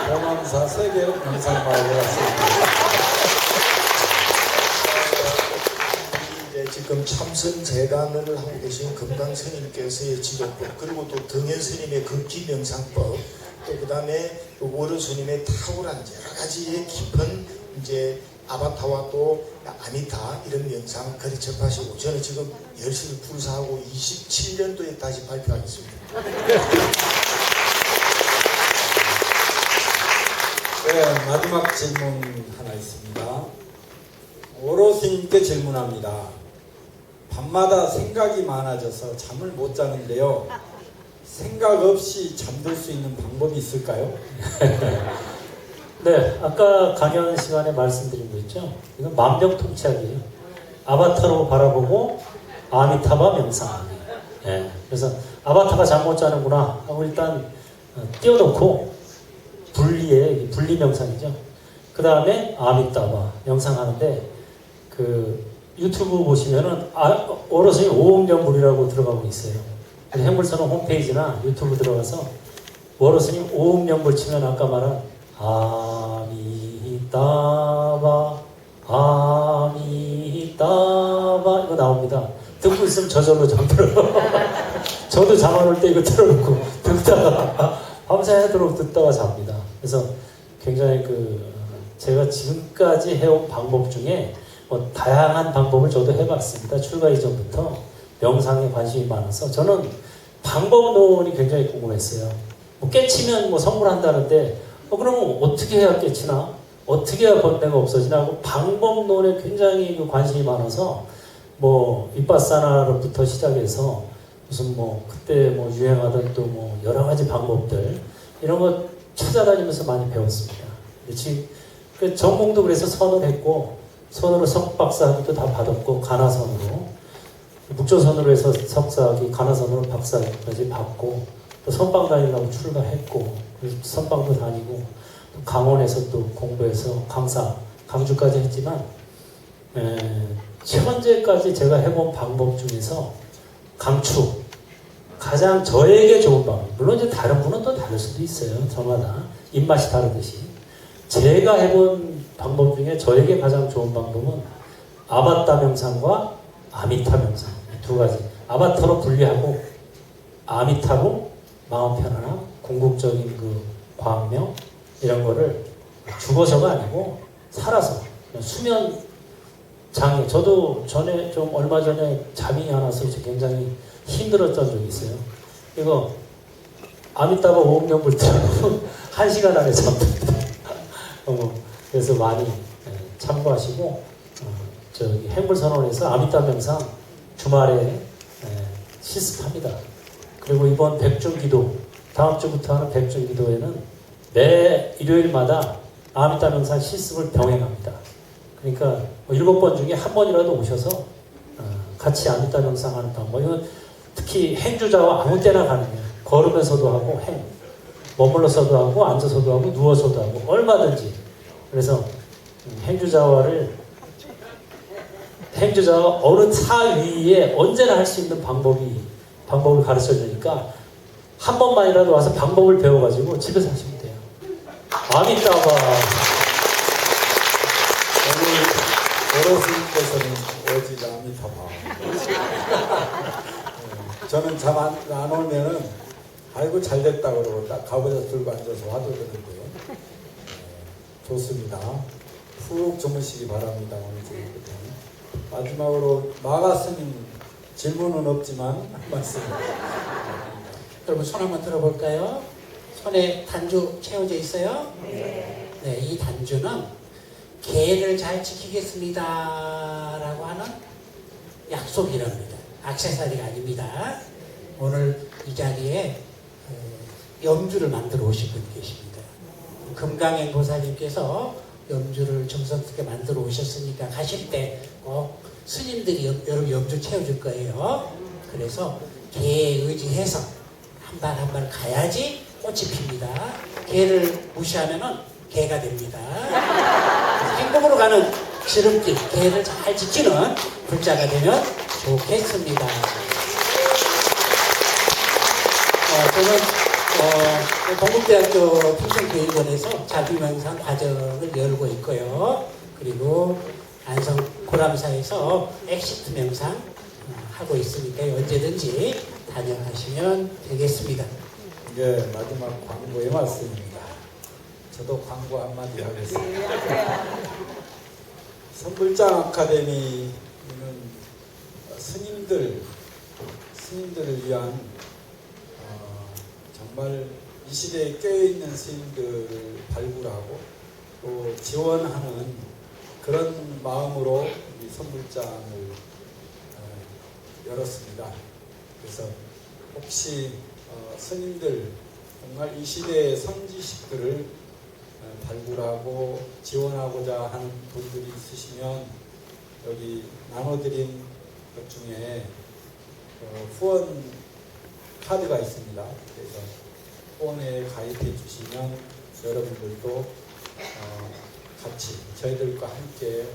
[SPEAKER 4] 공암사 세계 명상마을에 왔습니다.
[SPEAKER 6] 이제 지금 참선재단을 하고 계신 금강스님께서의 지도법, 그리고 또 등현스님의 극기명상법, 또 그 다음에 월호스님의 탁월한 여러 가지의 깊은 이제 아바타와 또 아미타 이런 명상 거리 접하시고, 저는 지금 열심히 불사하고 27년도에 다시 발표하겠습니다.
[SPEAKER 4] 네, 마지막 질문 하나 있습니다. 오로스님께 질문합니다. 밤마다 생각이 많아져서 잠을 못 자는데요. 생각 없이 잠들 수 있는 방법이 있을까요?
[SPEAKER 1] 네, 아까 강연 시간에 말씀드린 거 있죠? 이건 만병통치약이에요. 아바타로 바라보고 아미타바 명상하기. 예, 그래서 아바타가 잠 못 자는구나 하고 일단 띄워놓고 분리 명상이죠. 그 다음에 아미타바 명상하는데, 그 유튜브 보시면은 오로스님 오음연불이라고 들어가고 있어요. 행불선언 홈페이지나 유튜브 들어가서 오로스님 오음연불 치면 아까 말한 아미타바 아미타바 이거 나옵니다. 듣고 있으면 저절로 잠들어요. 저도 잠 안 올 때 이거 틀어놓고 듣다가 밤새도록 듣다가 잡니다. 그래서 굉장히 제가 지금까지 해온 방법 중에 다양한 방법을 저도 해봤습니다. 출가 이전부터 명상에 관심이 많아서 저는 방법론이 굉장히 궁금했어요. 깨치면 선물한다는데 그러면 어떻게 해야 깨치나? 어떻게 해야 번뇌가 없어지나? 하고 방법론에 굉장히 관심이 많아서 윗바사나로부터 시작해서 무슨 그때 유행하던 또 여러 가지 방법들 이런 거 찾아다니면서 많이 배웠습니다. 지금 전공도 그래서 선을 했고, 선으로 석박사학위도 다 받았고, 가나선으로 묵조선으로 해서 석사학위, 가나선으로 박사학위까지 받고, 또 선방 다니려고 출가했고, 그래서 선방도 다니고, 또 강원에서 또 공부해서 강주까지 했지만, 현재까지 제가 해본 방법 중에서 강추, 가장 저에게 좋은 방법, 물론 이제 다른 분은 또 다를 수도 있어요. 저마다 입맛이 다르듯이. 제가 해본 방법 중에 저에게 가장 좋은 방법은 아바타 명상과 아미타 명상, 두 가지. 아바타로 분리하고 아미타로 마음 편안함, 궁극적인 광명 이런 거를 죽어서가 아니고 살아서, 수면 장애. 저도 얼마 전에 잠이 안 와서 굉장히 힘들었던 적이 있어요. 이거 아미타바 오음연불 들으면 1시간 안에 잠듭니다. 그래서 많이 참고하시고, 행불선언에서 아미타 명상 주말에 실습합니다. 그리고 이번 백중기도, 다음 주부터 하는 백중기도에는 매 일요일마다 아미타 명상 실습을 병행합니다. 그러니까 7번 중에 한 번이라도 오셔서 같이 아미타 명상하는 방법. 이건 특히 행주자와 아무 때나 가능해요. 걸으면서도 하고, 머물러서도 하고, 앉아서도 하고, 누워서도 하고, 얼마든지. 그래서 행주자와 어느 사 위에 언제나 할 수 있는 방법을 가르쳐 주니까 한 번만이라도 와서 방법을 배워가지고 집에서 하시면 돼요. 아미타바.
[SPEAKER 4] 오로스님께서는 오직 아미타바. 저는 잠 안 오면은 아이고 잘됐다 그러고 딱 가보자 들고 앉아서 화두드는데 좋습니다. 푹 주무시기 바랍니다. 오늘 주일부터. 마지막으로 마가 스님 질문은 없지만 한 말씀.
[SPEAKER 2] 여러분 손 한번 들어볼까요? 손에 단주 채워져 있어요? 네, 이 단주는 계를 잘 지키겠습니다 라고 하는 약속이랍니다. 액세서리가 아닙니다. 오늘 이 자리에 염주를 만들어 오신 분이 계십니다. 금강행 보살님께서 염주를 정성스럽게 만들어 오셨으니까 가실 때 꼭 스님들이 여러분 염주 채워줄 거예요. 그래서 개에 의지해서 한 발 한 발 가야지 꽃이 핍니다. 개를 무시하면은 개가 됩니다. 행복으로 가는 지름길, 개를 잘 지키는 불자가 되면 좋겠습니다. 저는 동국대학교 평생교육원에서 자비명상 과정을 열고 있고요. 그리고 안성 고람사에서 엑시트 명상 하고 있으니까 언제든지 다녀가시면 되겠습니다.
[SPEAKER 4] 네, 마지막 광고의 말씀입니다. 저도 광고 한마디 하겠습니다. 선불장 아카데미는 스님들을 위한 정말 이 시대에 깨어있는 스님들을 발굴하고 또 지원하는 그런 마음으로 이 선불장을 열었습니다. 그래서 혹시 스님들 정말 이 시대의 선지식들을 발굴하고 지원하고자 하는 분들이 있으시면 여기 나눠드린 것 중에 후원 카드가 있습니다. 그래서 후원에 가입해 주시면 여러분들도 같이 저희들과 함께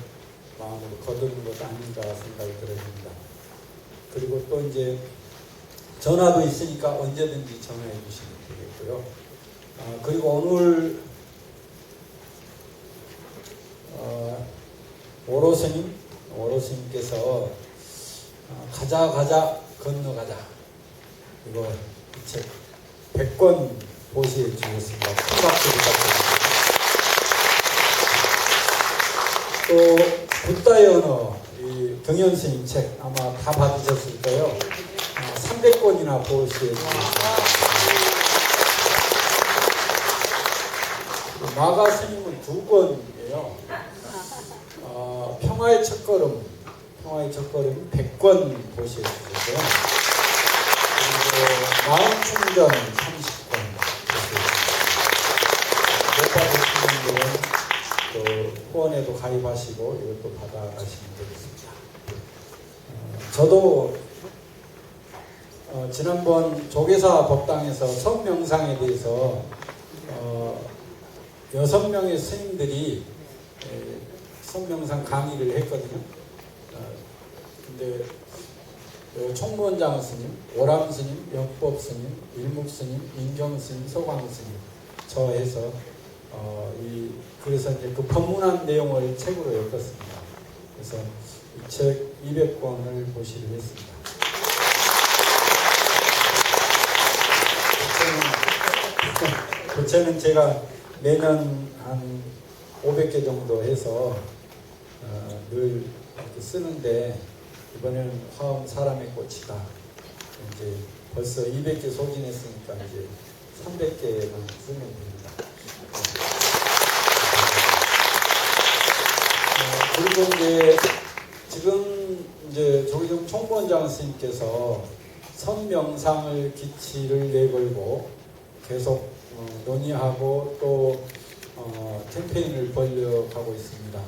[SPEAKER 4] 마음으로 거두는 것 아닌가 생각이 들어집니다. 그리고 또 이제 전화도 있으니까 언제든지 전화해 주시면 되겠고요. 그리고 오늘 오로스님께서 가자 건너가자 이거 이 책 100권 보시해 주셨습니다. 큰 박수 부탁드립니다. 또 붓다의 언어 이 경현스님 책 아마 다 받으셨을 거예요. 300권이나 보시해 주셨습니다. 마가 스님은 2권이에요. 평화의 첫걸음 100권 보시해 주셨고요. 그리고 마음충전 30권 보시해 주셨습니다. 못 받으시는 분은 또 후원에도 가입하시고 이것도 받아가시면 되겠습니다. 저도 지난번 조계사 법당에서 성명상에 대해서 6명의 스님들이 성명상 강의를 했거든요. 근데 총무원장 스님, 오람 스님, 영법 스님, 일묵 스님, 인경 스님, 소광 스님 저 해서 그래서 이제 그 법문한 내용을 책으로 엮었습니다. 그래서 이 책 200권을 보시기로 했습니다. 그 책은 제가 매년 한 500개 정도 해서 늘 이렇게 쓰는데 이번에는 화엄 사람의 꽃이다. 이제 벌써 200개 소진했으니까 이제 300개만 쓰면 됩니다. 그리고 이제 지금 이제 조기정 총무원장 스님께서 선명상을 기치를 내걸고 계속 논의하고 또 캠페인을 벌려가고 있습니다.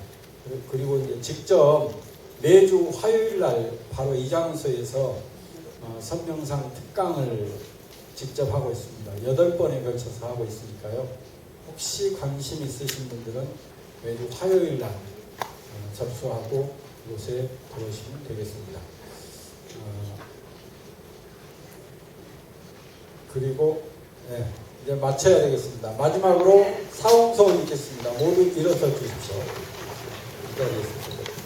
[SPEAKER 4] 그리고 이제 직접 매주 화요일 날 바로 이 장소에서 선명상 특강을 직접 하고 있습니다. 8번에 걸쳐서 하고 있으니까요. 혹시 관심 있으신 분들은 매주 화요일 날 접수하고 이곳에 들어오시면 되겠습니다. 그리고 이제 마쳐야 되겠습니다. 마지막으로 사홍소원 있겠습니다. 모두 일어서 주십시오. 기다리겠습니다.